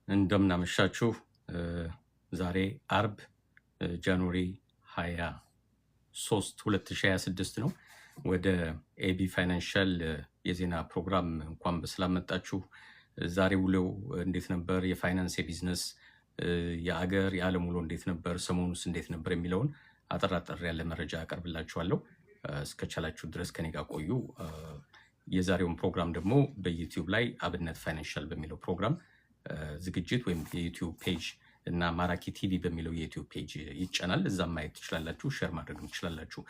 እንደምናመሻችሁ ዛሬ አርብ ጃንዋሪ 23 2026 ነው። ወደ ኤቢ ፋይናንሻል የዜና ፕሮግራም እንኳን በሰላም መጣችሁ። ዛሬ ውለው እንዴት ነበር? የፋይናንስ የቢዝነስ የአገር የዓለም ውሎ እንዴት ነበር? ሰሞኑስ እንዴት ነበር የሚለውን አጠር ያለ መረጃ አቀርብላችኋለሁ። እስከቻላችሁ ድረስ ከኔ ጋር ቆዩ። የዛሬውን ፕሮግራም ደግሞ በዩቲዩብ ላይ አብነት ፋይናንሻል በሚለው ፕሮግራም ዝግጅት ወይም የዩቲዩብ ፔጅ እና ማራኪ ቲቪ በሚለው የዩቲዩብ ፔጅ ይጫናል። እዛም ማየት ትችላላችሁ፣ ሼር ማድረግ ትችላላችሁ።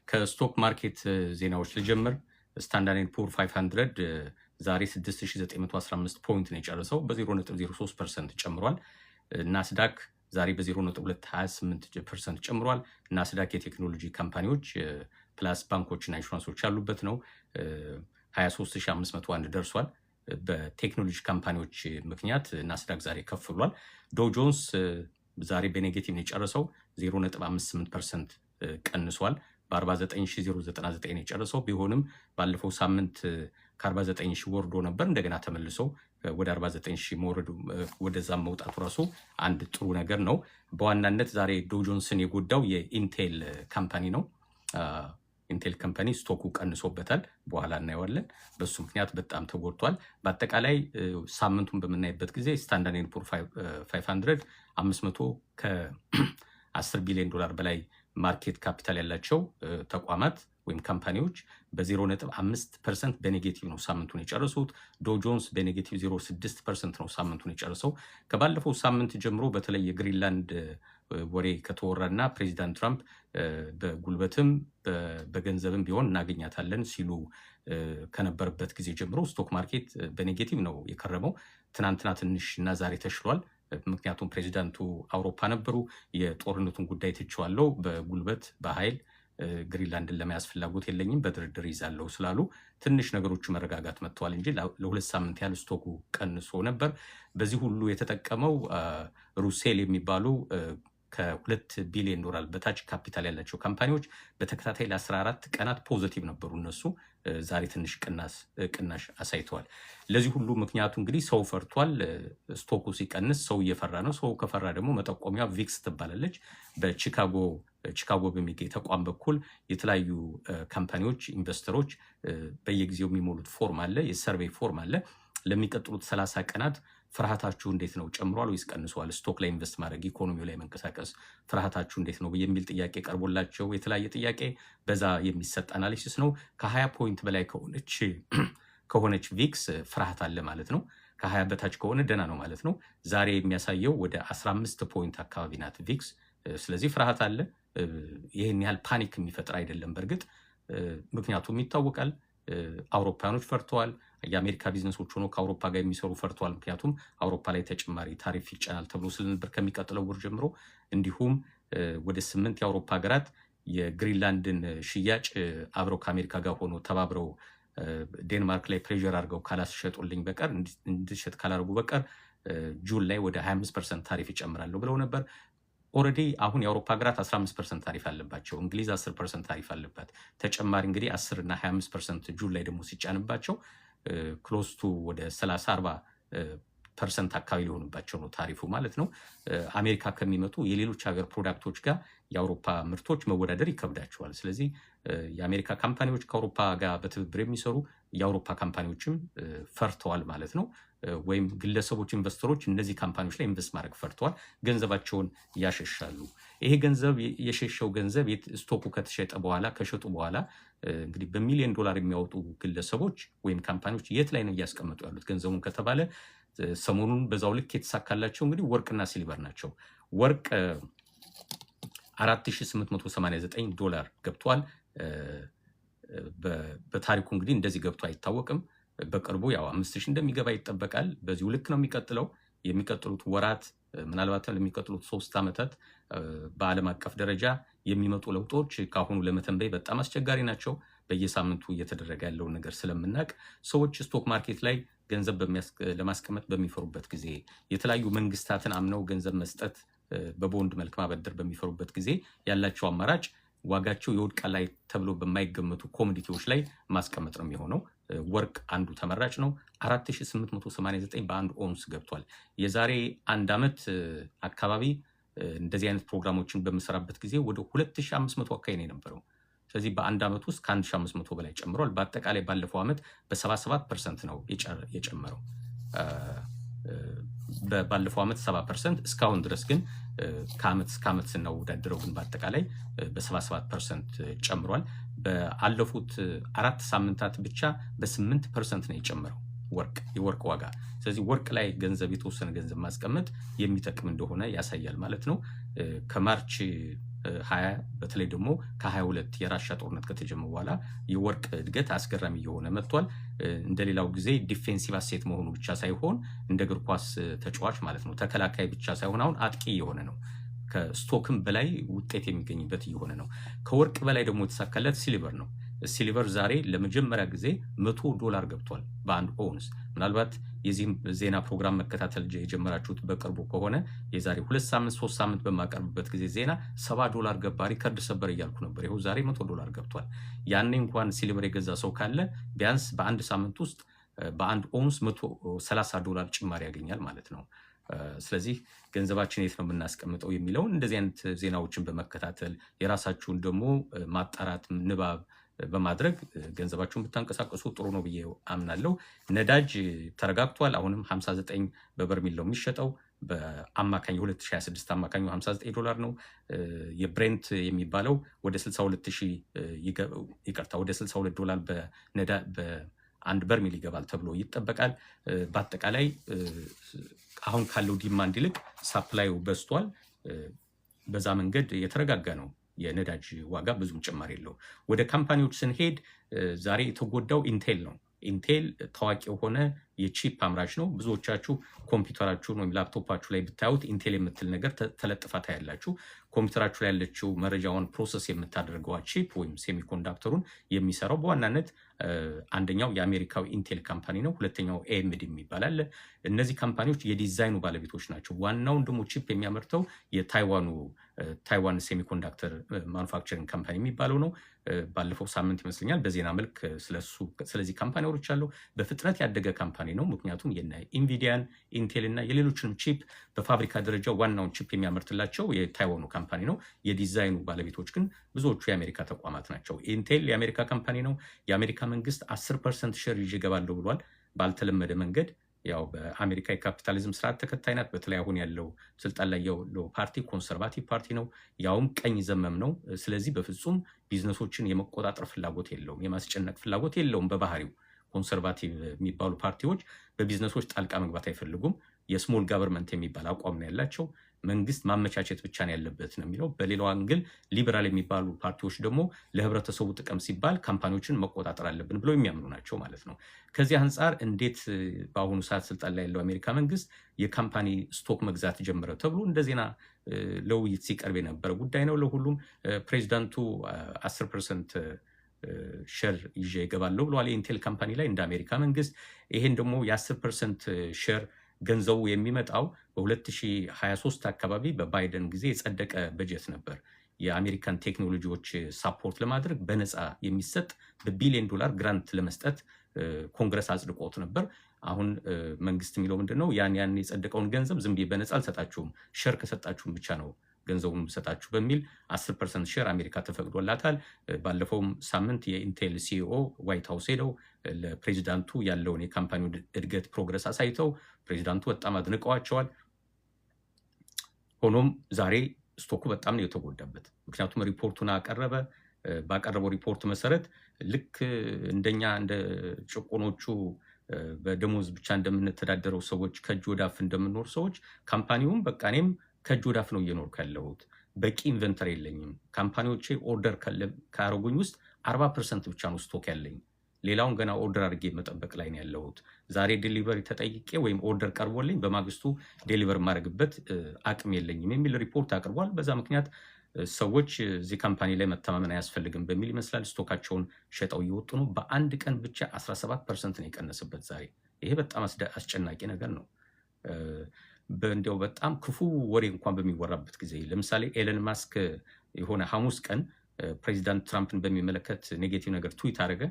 ከስቶክ ማርኬት ዜናዎች ልጀምር። ስታንዳርድ ኤንድ ፑር 500 ዛሬ 6915 ፖይንት ነው የጨረሰው፣ በ0.03% ጨምሯል። ናስዳክ ዛሬ በ0.228% ጨምሯል። ናስዳክ የቴክኖሎጂ ካምፓኒዎች ፕላስ ባንኮችና ኢንሹራንሶች ያሉበት ነው። 23501 ደርሷል። በቴክኖሎጂ ካምፓኒዎች ምክንያት ናስዳክ ዛሬ ከፍ ብሏል። ዶው ጆንስ ዛሬ በኔጌቲቭ ነው የጨረሰው፣ 0.58% ቀንሷል። በ49099 የጨረሰው ቢሆንም ባለፈው ሳምንት ከ49000 ወርዶ ነበር። እንደገና ተመልሶ ወደ 49000 መውረዱ ወደዛም መውጣቱ ራሱ አንድ ጥሩ ነገር ነው። በዋናነት ዛሬ ዶው ጆንስን የጎዳው የኢንቴል ካምፓኒ ነው። ኢንቴል ካምፓኒ ስቶኩ ቀንሶበታል፣ በኋላ እናየዋለን። በሱ ምክንያት በጣም ተጎድቷል። በአጠቃላይ ሳምንቱን በምናይበት ጊዜ ስታንዳርድ ኤንድ ፑር 500 500 ከ10 ቢሊዮን ዶላር በላይ ማርኬት ካፒታል ያላቸው ተቋማት ወይም ካምፓኒዎች በ0.5% በኔጌቲቭ ነው ሳምንቱን የጨረሱት። ዶው ጆንስ በኔጌቲቭ 0.6% ነው ሳምንቱን የጨረሰው። ከባለፈው ሳምንት ጀምሮ በተለይ የግሪንላንድ ወሬ ከተወራና ፕሬዚዳንት ትራምፕ በጉልበትም በገንዘብም ቢሆን እናገኛታለን ሲሉ ከነበረበት ጊዜ ጀምሮ ስቶክ ማርኬት በኔጌቲቭ ነው የከረመው። ትናንትና ትንሽ እና ዛሬ ተሽሏል። ምክንያቱም ፕሬዚዳንቱ አውሮፓ ነበሩ። የጦርነቱን ጉዳይ ትቼዋለሁ፣ በጉልበት በኃይል ግሪንላንድን ለመያዝ ፍላጎት የለኝም፣ በድርድር ይዛለሁ ስላሉ ትንሽ ነገሮቹ መረጋጋት መጥተዋል እንጂ ለሁለት ሳምንት ያህል ስቶኩ ቀንሶ ነበር። በዚህ ሁሉ የተጠቀመው ሩሴል የሚባሉ ከ2 ቢሊዮን ዶላር በታች ካፒታል ያላቸው ካምፓኒዎች በተከታታይ ለ14 ቀናት ፖዚቲቭ ነበሩ። እነሱ ዛሬ ትንሽ ቅናሽ አሳይተዋል። ለዚህ ሁሉ ምክንያቱ እንግዲህ ሰው ፈርቷል። ስቶኩ ሲቀንስ ሰው እየፈራ ነው። ሰው ከፈራ ደግሞ መጠቆሚያ ቪክስ ትባላለች። በቺካጎ በሚገኝ ተቋም በኩል የተለያዩ ካምፓኒዎች ኢንቨስተሮች በየጊዜው የሚሞሉት ፎርም አለ፣ የሰርቬይ ፎርም አለ። ለሚቀጥሉት 30 ቀናት ፍርሃታችሁ እንዴት ነው? ጨምሯል ወይስ ቀንሷል? ስቶክ ላይ ኢንቨስት ማድረግ፣ ኢኮኖሚው ላይ መንቀሳቀስ ፍርሃታችሁ እንዴት ነው የሚል ጥያቄ ቀርቦላቸው የተለያየ ጥያቄ በዛ የሚሰጥ አናሊሲስ ነው። ከ20 ፖይንት በላይ ከሆነች ቪክስ ፍርሃት አለ ማለት ነው። ከ20 በታች ከሆነ ደህና ነው ማለት ነው። ዛሬ የሚያሳየው ወደ 15 ፖይንት አካባቢ ናት ቪክስ። ስለዚህ ፍርሃት አለ። ይህን ያህል ፓኒክ የሚፈጥር አይደለም። በእርግጥ ምክንያቱም ይታወቃል። አውሮፓኖች ፈርተዋል። የአሜሪካ ቢዝነሶች ሆኖ ከአውሮፓ ጋር የሚሰሩ ፈርተዋል። ምክንያቱም አውሮፓ ላይ ተጨማሪ ታሪፍ ይጫናል ተብሎ ስለነበር ከሚቀጥለው ወር ጀምሮ። እንዲሁም ወደ 8 የአውሮፓ ሀገራት የግሪንላንድን ሽያጭ አብረው ከአሜሪካ ጋር ሆኖ ተባብረው ዴንማርክ ላይ ፕሬዠር አድርገው ካላስሸጡልኝ በቀር እንድሸጥ ካላደረጉ በቀር ጁን ላይ ወደ 25% ታሪፍ ይጨምራለሁ ብለው ነበር። ኦልሬዲ አሁን የአውሮፓ ሀገራት 15% ታሪፍ አለባቸው። እንግሊዝ 10% ታሪፍ አለባት። ተጨማሪ እንግዲህ 10 እና 25% ጁን ላይ ደግሞ ሲጫንባቸው ክሎስቱ ወደ 30-40% አካባቢ ሊሆንባቸው ነው ታሪፉ ማለት ነው። አሜሪካ ከሚመጡ የሌሎች ሀገር ፕሮዳክቶች ጋር የአውሮፓ ምርቶች መወዳደር ይከብዳቸዋል። ስለዚህ የአሜሪካ ካምፓኒዎች ከአውሮፓ ጋር በትብብር የሚሰሩ የአውሮፓ ካምፓኒዎችም ፈርተዋል ማለት ነው። ወይም ግለሰቦች ኢንቨስተሮች እነዚህ ካምፓኒዎች ላይ ኢንቨስት ማድረግ ፈርተዋል። ገንዘባቸውን ያሸሻሉ። ይሄ ገንዘብ የሸሸው ገንዘብ ስቶኩ ከተሸጠ በኋላ ከሸጡ በኋላ እንግዲህ በሚሊዮን ዶላር የሚያወጡ ግለሰቦች ወይም ካምፓኒዎች የት ላይ ነው እያስቀመጡ ያሉት ገንዘቡን ከተባለ ሰሞኑን በዛው ልክ የተሳካላቸው እንግዲህ ወርቅና ሲልቨር ናቸው። ወርቅ $4889 ገብቷል። በታሪኩ እንግዲህ እንደዚህ ገብቶ አይታወቅም። በቅርቡ ያው 5000 እንደሚገባ ይጠበቃል። በዚሁ ልክ ነው የሚቀጥለው። የሚቀጥሉት ወራት ምናልባትም ለሚቀጥሉት 3 ዓመታት በዓለም አቀፍ ደረጃ የሚመጡ ለውጦች ካሁኑ ለመተንበይ በጣም አስቸጋሪ ናቸው። በየሳምንቱ እየተደረገ ያለውን ነገር ስለምናውቅ ሰዎች ስቶክ ማርኬት ላይ ገንዘብ ለማስቀመጥ በሚፈሩበት ጊዜ የተለያዩ መንግስታትን አምነው ገንዘብ መስጠት፣ በቦንድ መልክ ማበደር በሚፈሩበት ጊዜ ያላቸው አማራጭ ዋጋቸው የወድቃል ላይ ተብሎ በማይገመቱ ኮሞዲቲዎች ላይ ማስቀመጥ ነው የሚሆነው። ወርቅ አንዱ ተመራጭ ነው። 4889 በአንድ ኦንስ ገብቷል። የዛሬ አንድ ዓመት አካባቢ እንደዚህ አይነት ፕሮግራሞችን በምሰራበት ጊዜ ወደ 2500 አካባቢ ነው የነበረው። ስለዚህ በአንድ ዓመት ውስጥ ከ1500 በላይ ጨምሯል። በአጠቃላይ ባለፈው ዓመት በ77% ነው የጨመረው። ባለፈው ዓመት 7%፣ እስካሁን ድረስ ግን ከዓመት እስከ ዓመት ስናወዳድረው ግን በአጠቃላይ በ77% ጨምሯል። በአለፉት 4 ሳምንታት ብቻ በ8% ነው የጨመረው የወርቅ ዋጋ። ስለዚህ ወርቅ ላይ ገንዘብ የተወሰነ ገንዘብ ማስቀመጥ የሚጠቅም እንደሆነ ያሳያል ማለት ነው። ከማርች 20 በተለይ ደግሞ ከ22 የራሻ ጦርነት ከተጀመረ በኋላ የወርቅ እድገት አስገራሚ እየሆነ መጥቷል። እንደሌላው ጊዜ ዲፌንሲቭ አሴት መሆኑ ብቻ ሳይሆን እንደ እግር ኳስ ተጫዋች ማለት ነው ተከላካይ ብቻ ሳይሆን አሁን አጥቂ እየሆነ ነው። ከስቶክም በላይ ውጤት የሚገኝበት እየሆነ ነው። ከወርቅ በላይ ደግሞ የተሳካለት ሲልቨር ነው። ሲልቨር ዛሬ ለመጀመሪያ ጊዜ $100 ገብቷል በአንድ ኦንስ። ምናልባት የዚህም ዜና ፕሮግራም መከታተል የጀመራችሁት በቅርቡ ከሆነ የዛሬ 2 ሳምንት 3 ሳምንት በማቀርብበት ጊዜ ዜና $70 ገባ፣ ሪከርድ ሰበር እያልኩ ነበር። ይኸው ዛሬ $100 ገብቷል። ያኔ እንኳን ሲልቨር የገዛ ሰው ካለ ቢያንስ በአንድ ሳምንት ውስጥ በአንድ ኦንስ $130 ጭማሪ ያገኛል ማለት ነው። ስለዚህ ገንዘባችን የት ነው የምናስቀምጠው የሚለውን እንደዚህ አይነት ዜናዎችን በመከታተል የራሳችሁን ደግሞ ማጣራት ንባብ በማድረግ ገንዘባችሁን ብታንቀሳቀሱ ጥሩ ነው ብዬ አምናለሁ። ነዳጅ ተረጋግቷል። አሁንም 59 በበርሜል ነው የሚሸጠው። በአማካኝ 2026 አማካኙ $59 ነው። የብሬንት የሚባለው ወደ $62 በአንድ በርሜል ይገባል ተብሎ ይጠበቃል። በአጠቃላይ አሁን ካለው ዲማንድ ይልቅ ሳፕላዩ በዝቷል። በዛ መንገድ የተረጋጋ ነው። የነዳጅ ዋጋ ብዙም ጭማሪ የለው። ወደ ካምፓኒዎች ስንሄድ ዛሬ የተጎዳው ኢንቴል ነው። ኢንቴል ታዋቂ የሆነ የቺፕ አምራች ነው። ብዙዎቻችሁ ኮምፒውተራችሁን ወይም ላፕቶፓችሁ ላይ ብታዩት ኢንቴል የምትል ነገር ተለጥፋ ታያላችሁ። ኮምፒውተራችሁ ላይ ያለችው መረጃውን ፕሮሰስ የምታደርገው ቺፕ ወይም ሴሚኮንዳክተሩን የሚሰራው በዋናነት አንደኛው የአሜሪካዊ ኢንቴል ካምፓኒ ነው። ሁለተኛው ኤኤምዲ የሚባል። እነዚህ ካምፓኒዎች የዲዛይኑ ባለቤቶች ናቸው። ዋናውን ደግሞ ቺፕ የሚያመርተው ታይዋን ሴሚኮንዳክተር ማኑፋክቸሪንግ ካምፓኒ የሚባለው ነው። ባለፈው ሳምንት ይመስለኛል በዜና መልክ ስለዚህ ካምፓኒ አውርቻለሁ። በፍጥነት ያደገ ካምፓኒ ነው። ምክንያቱም የኢንቪዲያን ኢንቴል እና የሌሎችንም ቺፕ በፋብሪካ ደረጃ ዋናውን ቺፕ የሚያመርትላቸው የታይዋኑ ካምፓኒ ነው። የዲዛይኑ ባለቤቶች ግን ብዙዎቹ የአሜሪካ ተቋማት ናቸው። ኢንቴል የአሜሪካ ካምፓኒ ነው። የአሜሪካ መንግስት 10% ሼር ይዤ እገባለሁ ብሏል። ባልተለመደ መንገድ ያው በአሜሪካ የካፒታሊዝም ስርዓት ተከታይ ናት። በተለይ አሁን ያለው ስልጣን ላይ ያለው ፓርቲ ኮንሰርቫቲቭ ፓርቲ ነው፣ ያውም ቀኝ ዘመም ነው። ስለዚህ በፍጹም ቢዝነሶችን የመቆጣጠር ፍላጎት የለውም፣ የማስጨነቅ ፍላጎት የለውም። በባህሪው ኮንሰርቫቲቭ የሚባሉ ፓርቲዎች በቢዝነሶች ጣልቃ መግባት አይፈልጉም። የስሞል ጋቨርንመንት የሚባል አቋም ነው ያላቸው። መንግስት ማመቻቸት ብቻ ነው ያለበት ነው የሚለው። በሌላው አንግል ሊበራል የሚባሉ ፓርቲዎች ደግሞ ለህብረተሰቡ ጥቅም ሲባል ካምፓኒዎችን መቆጣጠር አለብን ብለው የሚያምኑ ናቸው ማለት ነው። ከዚህ አንጻር እንዴት በአሁኑ ሰዓት ስልጣን ላይ ያለው አሜሪካ መንግስት የካምፓኒ ስቶክ መግዛት ጀመረ ተብሎ እንደ ዜና ለውይይት ሲቀርብ የነበረ ጉዳይ ነው። ለሁሉም ፕሬዚዳንቱ 10% ሼር ይዤ እገባለሁ ብለዋል የኢንቴል ካምፓኒ ላይ እንደ አሜሪካ መንግስት። ይሄን ደግሞ የ10% ሼር ገንዘቡ የሚመጣው በ2023 አካባቢ በባይደን ጊዜ የጸደቀ በጀት ነበር። የአሜሪካን ቴክኖሎጂዎች ሳፖርት ለማድረግ በነፃ የሚሰጥ በቢሊዮን ዶላር ግራንት ለመስጠት ኮንግረስ አጽድቆት ነበር። አሁን መንግስት የሚለው ምንድነው? ያን የጸደቀውን ገንዘብ ዝም ብዬ በነፃ አልሰጣችሁም፣ ሼር ከሰጣችሁም ብቻ ነው ገንዘቡን ሰጣችሁ በሚል 10% ሼር አሜሪካ ተፈቅዶላታል። ባለፈውም ሳምንት የኢንቴል ሲኢኦ ዋይት ሃውስ ሄደው ለፕሬዚዳንቱ ያለውን የካምፓኒው እድገት ፕሮግረስ አሳይተው ፕሬዚዳንቱ በጣም አድንቀዋቸዋል። ሆኖም ዛሬ ስቶኩ በጣም ነው የተጎዳበት። ምክንያቱም ሪፖርቱን አቀረበ። ባቀረበው ሪፖርት መሰረት ልክ እንደኛ እንደ ጭቁኖቹ በደሞዝ ብቻ እንደምንተዳደረው ሰዎች ከእጅ ወዳፍ እንደምንኖር ሰዎች ካምፓኒውም በቃ እኔም ከእጅ ወዳፍ ነው እየኖርኩ ያለሁት፣ በቂ ኢንቨንተሪ የለኝም፣ ካምፓኒዎቼ ኦርደር ካረጉኝ ውስጥ 40% ብቻ ነው ስቶክ ያለኝ፣ ሌላውን ገና ኦርደር አድርጌ መጠበቅ ላይ ነው ያለሁት። ዛሬ ዴሊቨሪ ተጠይቄ ወይም ኦርደር ቀርቦልኝ በማግስቱ ዴሊቨር ማድረግበት አቅም የለኝም የሚል ሪፖርት አቅርቧል። በዛ ምክንያት ሰዎች እዚህ ካምፓኒ ላይ መተማመን አያስፈልግም በሚል ይመስላል ስቶካቸውን ሸጠው እየወጡ ነው። በአንድ ቀን ብቻ 17% ነው የቀነሰበት ዛሬ። ይሄ በጣም አስጨናቂ ነገር ነው። እንዲያው በጣም ክፉ ወሬ እንኳን በሚወራበት ጊዜ ለምሳሌ ኤለን ማስክ የሆነ ሐሙስ ቀን ፕሬዚዳንት ትራምፕን በሚመለከት ኔጌቲቭ ነገር ትዊት አደረገ።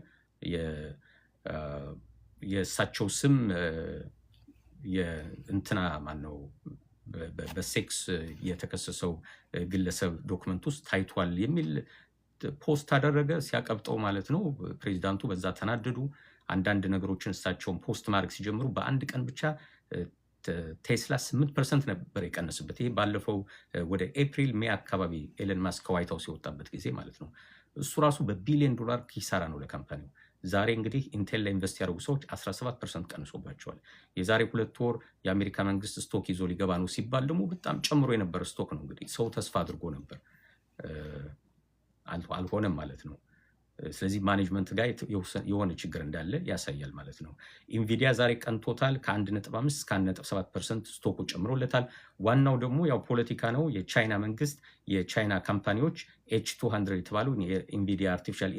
የእሳቸው ስም የእንትና ማነው በሴክስ የተከሰሰው ግለሰብ ዶክመንት ውስጥ ታይቷል የሚል ፖስት አደረገ። ሲያቀብጠው ማለት ነው ፕሬዚዳንቱ በዛ ተናደዱ። አንዳንድ ነገሮችን እሳቸውን ፖስት ማድረግ ሲጀምሩ በአንድ ቀን ብቻ ቴስላ 8% ነበር የቀነስበት። ይሄ ባለፈው ወደ ኤፕሪል ሜይ አካባቢ ኤለን ማስክ ከዋይት ሃውስ የወጣበት ጊዜ ማለት ነው። እሱ ራሱ በቢሊዮን ዶላር ኪሳራ ነው ለካምፓኒው። ዛሬ እንግዲህ ኢንቴል ላይ ኢንቨስት ያደርጉ ሰዎች 17% ቀንሶባቸዋል። የዛሬ 2 ወር የአሜሪካ መንግስት ስቶክ ይዞ ሊገባ ነው ሲባል ደግሞ በጣም ጨምሮ የነበረ ስቶክ ነው። እንግዲህ ሰው ተስፋ አድርጎ ነበር፣ አልሆነም ማለት ነው። ስለዚህ ማኔጅመንት ጋር የሆነ ችግር እንዳለ ያሳያል ማለት ነው። ኢንቪዲያ ዛሬ ቀንቶታል። ከ1.5 እስከ 1.7% ስቶኩ ጨምሮለታል። ዋናው ደግሞ ያው ፖለቲካ ነው። የቻይና መንግስት የቻይና ካምፓኒዎች H200 የተባሉ የኢንቪዲያ አርቲፊሻል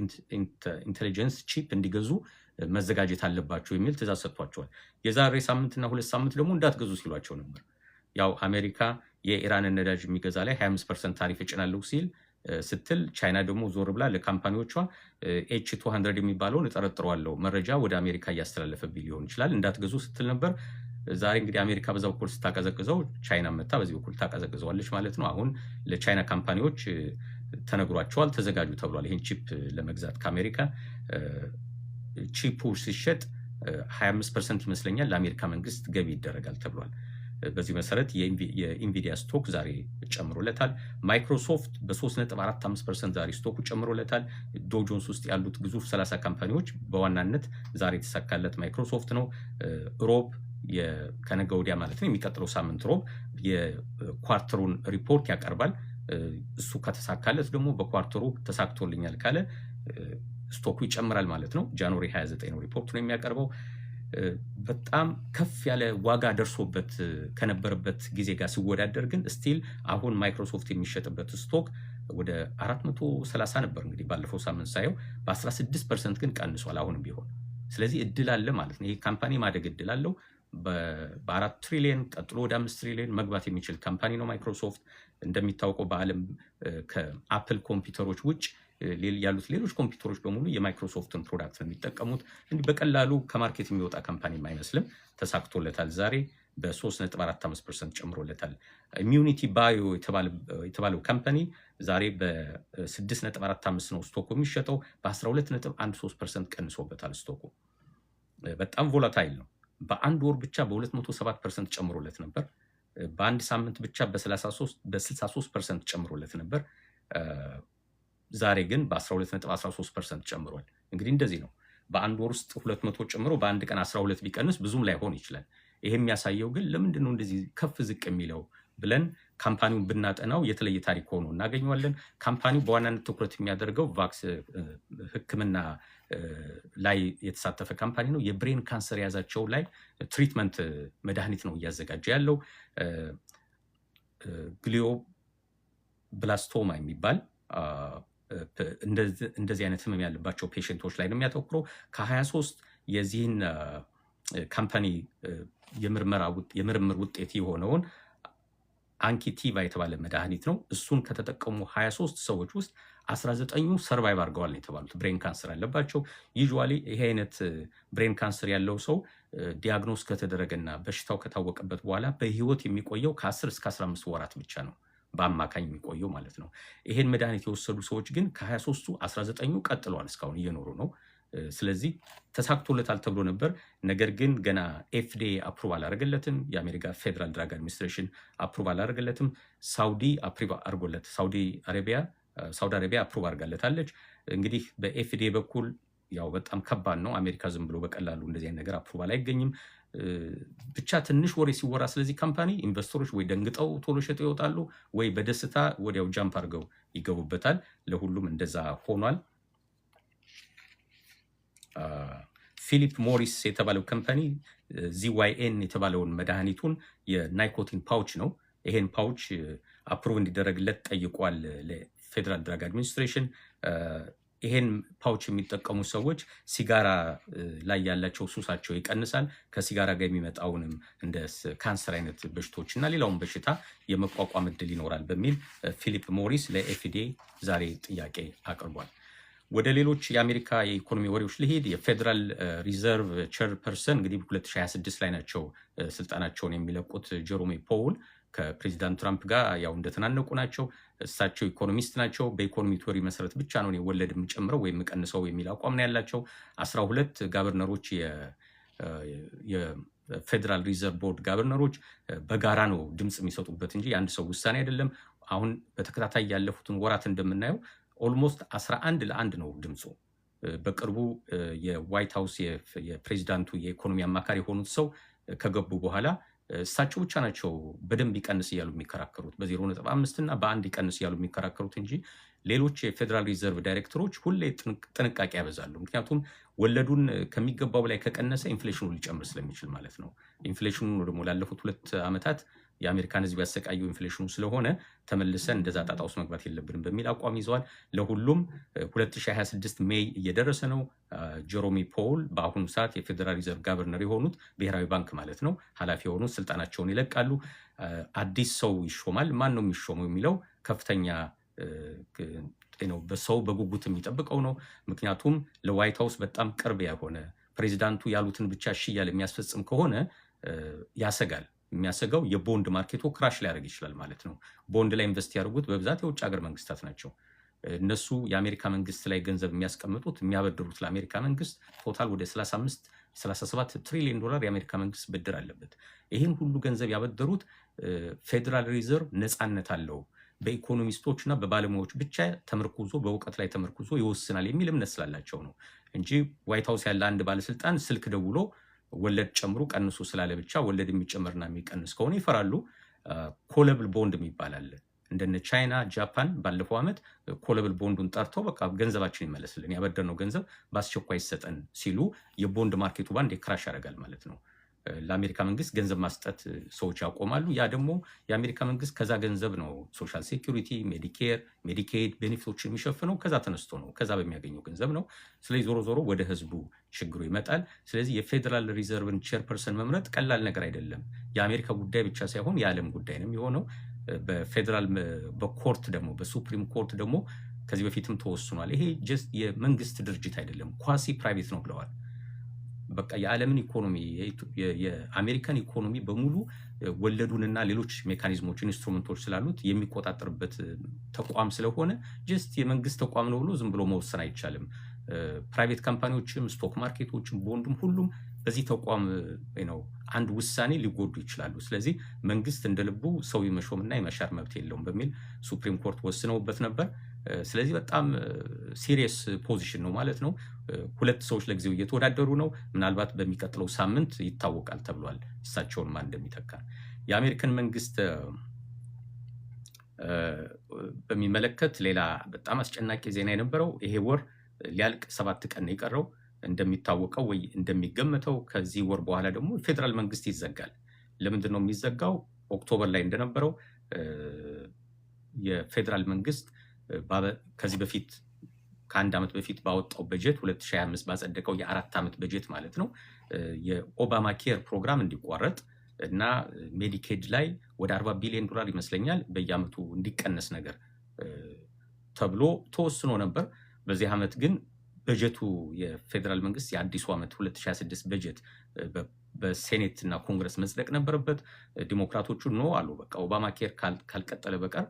ኢንቴሊጀንስ ቺፕ እንዲገዙ መዘጋጀት አለባቸው የሚል ትእዛዝ ሰጥቷቸዋል። የዛሬ ሳምንትና 2 ሳምንት ደግሞ እንዳትገዙ ሲሏቸው ነበር። ያው አሜሪካ የኢራንን ነዳጅ የሚገዛ ላይ 25% ታሪፍ እጭናለሁ ስትል ቻይና ደግሞ ዞር ብላ ለካምፓኒዎቿ H200 የሚባለውን እጠረጥረዋለሁ መረጃ ወደ አሜሪካ እያስተላለፈብኝ ሊሆን ይችላል እንዳትገዙ ስትል ነበር። ዛሬ እንግዲህ አሜሪካ በዛ በኩል ስታቀዘቅዘው ቻይና መታ በዚህ በኩል ታቀዘቅዘዋለች ማለት ነው። አሁን ለቻይና ካምፓኒዎች ተነግሯቸዋል፣ ተዘጋጁ ተብሏል። ይህን ቺፕ ለመግዛት ከአሜሪካ ቺፑ ሲሸጥ 25% ይመስለኛል ለአሜሪካ መንግስት ገቢ ይደረጋል ተብሏል። በዚህ መሰረት የኢንቪዲያ ስቶክ ዛሬ ጨምሮለታል። ማይክሮሶፍት በ3.45% ዛሬ ስቶኩ ጨምሮለታል። ዶው ጆንስ ውስጥ ያሉት ግዙፍ 30 ካምፓኒዎች በዋናነት ዛሬ የተሳካለት ማይክሮሶፍት ነው። ሮብ ከነገ ወዲያ ማለት ነው የሚቀጥለው ሳምንት ሮብ የኳርተሩን ሪፖርት ያቀርባል። እሱ ከተሳካለት ደግሞ በኳርተሩ ተሳክቶልኛል ካለ ስቶኩ ይጨምራል ማለት ነው። ጃንዋሪ 29 ነው ሪፖርቱን የሚያቀርበው። በጣም ከፍ ያለ ዋጋ ደርሶበት ከነበረበት ጊዜ ጋር ሲወዳደር ግን ስቲል አሁን ማይክሮሶፍት የሚሸጥበት ስቶክ ወደ 430 ነበር እንግዲህ ባለፈው ሳምንት ሳየው በ16% ግን ቀንሷል አሁንም ቢሆን። ስለዚህ እድል አለ ማለት ነው። ይሄ ካምፓኒ ማደግ እድል አለው። በ4 ትሪሊየን ቀጥሎ ወደ 5 ትሪሊየን መግባት የሚችል ካምፓኒ ነው ማይክሮሶፍት። እንደሚታወቀው በዓለም ከአፕል ኮምፒውተሮች ውጭ ያሉት ሌሎች ኮምፒውተሮች በሙሉ የማይክሮሶፍትን ፕሮዳክት ነው የሚጠቀሙት። እንዲህ በቀላሉ ከማርኬት የሚወጣ ካምፓኒ አይመስልም። ተሳክቶለታል። ዛሬ በ3.45% ጨምሮለታል። ኢሚዩኒቲ ባዮ የተባለው ካምፓኒ ዛሬ በ6.45 ነው ስቶኩ የሚሸጠው። በ12.13% ቀንሶበታል ስቶኩ። በጣም ቮላታይል ነው። በአንድ ወር ብቻ በ207% ጨምሮለት ነበር። በአንድ ሳምንት ብቻ በ63% ጨምሮለት ነበር። ዛሬ ግን በ12.13% ጨምሯል። እንግዲህ እንደዚህ ነው። በአንድ ወር ውስጥ 200 ጨምሮ በአንድ ቀን 12 ቢቀንስ ብዙም ላይሆን ይችላል። ይሄ የሚያሳየው ግን ለምንድን ነው እንደዚህ ከፍ ዝቅ የሚለው ብለን ካምፓኒውን ብናጠናው የተለየ ታሪክ ሆኖ እናገኘዋለን። ካምፓኒው በዋናነት ትኩረት የሚያደርገው ቫክስ ሕክምና ላይ የተሳተፈ ካምፓኒ ነው። የብሬን ካንሰር የያዛቸው ላይ ትሪትመንት መድኃኒት ነው እያዘጋጀ ያለው። ግሊዮ ብላስቶማ የሚባል እንደዚህ አይነት ህመም ያለባቸው ፔሽንቶች ላይ ነው የሚያተኩረው። ከ23 የዚህን ካምፓኒ የምርምር ውጤት የሆነውን አንኪቲቫ የተባለ መድኃኒት ነው። እሱን ከተጠቀሙ 23 ሰዎች ውስጥ 19ኙ ሰርቫይቭ አድርገዋል ነው የተባሉት። ብሬን ካንሰር አለባቸው። ዩዥዋሊ ይሄ አይነት ብሬን ካንሰር ያለው ሰው ዲያግኖስ ከተደረገና በሽታው ከታወቀበት በኋላ በህይወት የሚቆየው ከ10 እስከ 15 ወራት ብቻ ነው በአማካኝ የሚቆየው ማለት ነው። ይሄን መድኃኒት የወሰዱ ሰዎች ግን ከ23ቱ 19ኙ ቀጥለዋል፣ እስካሁን እየኖሩ ነው። ስለዚህ ተሳክቶለታል ተብሎ ነበር። ነገር ግን ገና ኤፍዲኤ አፕሩቭ አላደረገለትም። የአሜሪካ ፌደራል ድራግ አድሚኒስትሬሽን አፕሩቭ አላደረገለትም። ሳውዲ አረቢያ አፕሩቭ አድርጋለታለች። እንግዲህ በኤፍዲኤ በኩል ያው በጣም ከባድ ነው። አሜሪካ ዝም ብሎ በቀላሉ እንደዚህ አይነት ነገር አፕሩቫል አይገኝም። ብቻ ትንሽ ወሬ ሲወራ ስለዚህ ካምፓኒ ኢንቨስተሮች ወይ ደንግጠው ቶሎ ሸጠው ይወጣሉ፣ ወይ በደስታ ወዲያው ጃምፕ አድርገው ይገቡበታል። ለሁሉም እንደዛ ሆኗል። ፊሊፕ ሞሪስ የተባለው ካምፓኒ ZYN የተባለውን መድኃኒቱን የናይኮቲን ፓውች ነው። ይሄን ፓውች አፕሩቭ እንዲደረግለት ጠይቋል ለፌደራል ድራግ አድሚኒስትሬሽን። ይሄን ፓውች የሚጠቀሙ ሰዎች ሲጋራ ላይ ያላቸው ሱሳቸው ይቀንሳል፣ ከሲጋራ ጋር የሚመጣውንም እንደ ካንሰር አይነት በሽታዎች እና ሌላውን በሽታ የመቋቋም እድል ይኖራል በሚል ፊሊፕ ሞሪስ ለኤፍዲኤ ዛሬ ጥያቄ አቅርቧል። ወደ ሌሎች የአሜሪካ የኢኮኖሚ ወሬዎች ሊሄድ የፌዴራል ሪዘርቭ ቼርፐርሰን እንግዲህ 2026 ላይ ናቸው ስልጣናቸውን የሚለቁት ጀሮሚ ፖውል ከፕሬዚዳንት ትራምፕ ጋር ያው እንደተናነቁ ናቸው። እሳቸው ኢኮኖሚስት ናቸው። በኢኮኖሚ ቲዎሪ መሰረት ብቻ ነው የወለድ የምጨምረው ወይም የምቀንሰው የሚል አቋም ነው ያላቸው። 12 ጋቨርነሮች የፌዴራል ሪዘርቭ ቦርድ ጋቨርነሮች በጋራ ነው ድምፅ የሚሰጡበት እንጂ የአንድ ሰው ውሳኔ አይደለም። አሁን በተከታታይ ያለፉትን ወራት እንደምናየው ኦልሞስት 11-1 ነው ድምፁ። በቅርቡ የዋይት ሃውስ የፕሬዚዳንቱ የኢኮኖሚ አማካሪ የሆኑት ሰው ከገቡ በኋላ እሳቸው ብቻ ናቸው በደንብ ይቀንስ እያሉ የሚከራከሩት በ0.5 እና በ1 ይቀንስ እያሉ የሚከራከሩት እንጂ ሌሎች የፌዴራል ሪዘርቭ ዳይሬክተሮች ሁሌ ጥንቃቄ ያበዛሉ። ምክንያቱም ወለዱን ከሚገባው በላይ ከቀነሰ ኢንፍሌሽኑ ሊጨምር ስለሚችል ማለት ነው። ኢንፍሌሽኑ ደግሞ ላለፉት 2 ዓመታት የአሜሪካን ሕዝብ ያሰቃየው ኢንፍሌሽኑ ስለሆነ ተመልሰን እንደዛ ጣጣ ውስጥ መግባት የለብንም በሚል አቋም ይዘዋል። ለሁሉም 2026 ሜይ እየደረሰ ነው። ጀሮሚ ፖውል በአሁኑ ሰዓት የፌዴራል ሪዘርቭ ጋቨርነር የሆኑት ብሔራዊ ባንክ ማለት ነው ኃላፊ የሆኑት ስልጣናቸውን ይለቃሉ። አዲስ ሰው ይሾማል። ማን ነው የሚሾመው የሚለው ከፍተኛ ነው በሰው በጉጉት የሚጠብቀው ነው። ምክንያቱም ለዋይት ሃውስ በጣም ቅርብ የሆነ ፕሬዚዳንቱ ያሉትን ብቻ እሺ እያለ የሚያስፈጽም ከሆነ ያሰጋል። የሚያሰጋው የቦንድ ማርኬቱ ክራሽ ሊያደርግ ይችላል ማለት ነው። ቦንድ ላይ ኢንቨስት ያደርጉት በብዛት የውጭ ሀገር መንግስታት ናቸው። እነሱ የአሜሪካ መንግስት ላይ ገንዘብ የሚያስቀምጡት የሚያበድሩት ለአሜሪካ መንግስት ቶታል ወደ 37 ትሪሊዮን ዶላር የአሜሪካ መንግስት ብድር አለበት። ይህን ሁሉ ገንዘብ ያበደሩት ፌዴራል ሪዘርቭ ነፃነት አለው በኢኮኖሚስቶች እና በባለሙያዎች ብቻ ተመርኩዞ በእውቀት ላይ ተመርኩዞ ይወስናል የሚል እምነት ስላላቸው ነው እንጂ ዋይት ሃውስ ያለ አንድ ባለስልጣን ስልክ ደውሎ ወለድ ጨምሩ ቀንሱ ስላለ ብቻ ወለድ የሚጨምርና የሚቀንስ ከሆነ ይፈራሉ። ኮለብል ቦንድ የሚባል አለ። እንደነ ቻይና፣ ጃፓን ባለፈው ዓመት ኮለብል ቦንዱን ጠርተው በቃ ገንዘባችን ይመለስልን ያበደርነው ገንዘብ በአስቸኳይ ይሰጠን ሲሉ የቦንድ ማርኬቱ ባንድ ክራሽ ያደርጋል ማለት ነው። ለአሜሪካ መንግስት ገንዘብ ማስጠት ሰዎች ያቆማሉ። ያ ደግሞ የአሜሪካ መንግስት ከዛ ገንዘብ ነው ሶሻል ሴኩሪቲ፣ ሜዲኬር፣ ሜዲኬድ ቤኔፊቶችን የሚሸፍነው ከዛ ተነስቶ ነው፣ ከዛ በሚያገኘው ገንዘብ ነው። ስለዚህ ዞሮ ዞሮ ወደ ህዝቡ ችግሩ ይመጣል። ስለዚህ የፌዴራል ሪዘርቭን ቼርፐርሰን መምረጥ ቀላል ነገር አይደለም። የአሜሪካ ጉዳይ ብቻ ሳይሆን የዓለም ጉዳይ ነው የሚሆነው። በፌዴራል በኮርት ደግሞ በሱፕሪም ኮርት ደግሞ ከዚህ በፊትም ተወስኗል። ይሄ ጀስት የመንግስት ድርጅት አይደለም፣ ኳሲ ፕራይቬት ነው ብለዋል። በቃ የዓለምን ኢኮኖሚ የአሜሪካን ኢኮኖሚ በሙሉ ወለዱንና ሌሎች ሜካኒዝሞች ኢንስትሩመንቶች ስላሉት የሚቆጣጠርበት ተቋም ስለሆነ ጀስት የመንግስት ተቋም ነው ብሎ ዝም ብሎ መወሰን አይቻልም። ፕራይቬት ካምፓኒዎችም ስቶክ ማርኬቶችም ቦንድም ሁሉም በዚህ ተቋም ነው አንድ ውሳኔ ሊጎዱ ይችላሉ። ስለዚህ መንግስት እንደልቡ ሰው የመሾምና የመሻር መብት የለውም በሚል ሱፕሪም ኮርት ወስነውበት ነበር። ስለዚህ በጣም ሲሪየስ ፖዚሽን ነው ማለት ነው። 2 ሰዎች ለጊዜው እየተወዳደሩ ነው። ምናልባት በሚቀጥለው ሳምንት ይታወቃል ተብሏል እሳቸውን ማን እንደሚተካ። የአሜሪካን መንግስት በሚመለከት ሌላ በጣም አስጨናቂ ዜና የነበረው ይሄ ወር ሊያልቅ 7 ቀን የቀረው እንደሚታወቀው ወይ እንደሚገመተው ከዚህ ወር በኋላ ደግሞ ፌዴራል መንግስት ይዘጋል። ለምንድን ነው የሚዘጋው? ኦክቶበር ላይ እንደነበረው የፌዴራል መንግስት ከዚህ በፊት ከ1 ዓመት በፊት ባወጣው በጀት 2025 ባጸደቀው የ4 ዓመት በጀት ማለት ነው የኦባማ ኬር ፕሮግራም እንዲቋረጥ እና ሜዲኬድ ላይ ወደ 40 ቢሊዮን ዶላር ይመስለኛል በየዓመቱ እንዲቀነስ ነገር ተብሎ ተወስኖ ነበር። በዚህ ዓመት ግን በጀቱ የፌዴራል መንግስት የአዲሱ ዓመት 2026 በጀት በሴኔት እና ኮንግረስ መጽደቅ ነበረበት። ዲሞክራቶቹ ኖ አሉ። በቃ ኦባማ ኬር ካልቀጠለ በቀር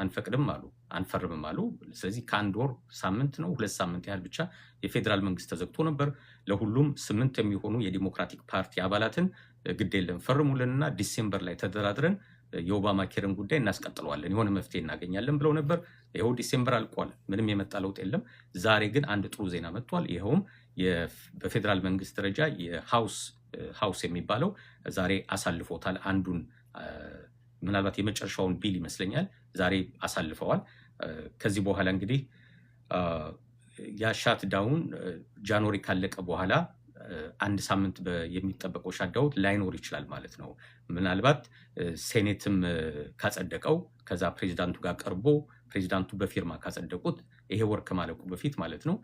አንፈቅድም አሉ፣ አንፈርምም አሉ። ስለዚህ ከ1 ወር ሳምንት ነው 2 ሳምንት ያህል ብቻ የፌዴራል መንግስት ተዘግቶ ነበር። ለሁሉም 8 የሚሆኑ የዲሞክራቲክ ፓርቲ አባላትን ግድ የለም ፈርሙልንና ዲሴምበር ላይ ተደራድረን የኦባማ ኬርን ጉዳይ እናስቀጥለዋለን፣ የሆነ መፍትሄ እናገኛለን ብለው ነበር። ይኸው ዲሴምበር አልቋል፣ ምንም የመጣ ለውጥ የለም። ዛሬ ግን አንድ ጥሩ ዜና መጥቷል። ይኸውም በፌዴራል መንግስት ደረጃ የሃውስ የሚባለው ዛሬ አሳልፎታል። አንዱን ምናልባት የመጨረሻውን ቢል ይመስለኛል ዛሬ አሳልፈዋል። ከዚህ በኋላ እንግዲህ ያ ሻትዳውን ጃንዋሪ ካለቀ በኋላ 1 ሳምንት የሚጠበቀው ሻትዳውን ላይኖር ይችላል ማለት ነው። ምናልባት ሴኔትም ካጸደቀው ከዛ ፕሬዚዳንቱ ጋር ቀርቦ ፕሬዚዳንቱ በፊርማ ካጸደቁት ይሄ ወር ከማለቁ በፊት ማለት ነው።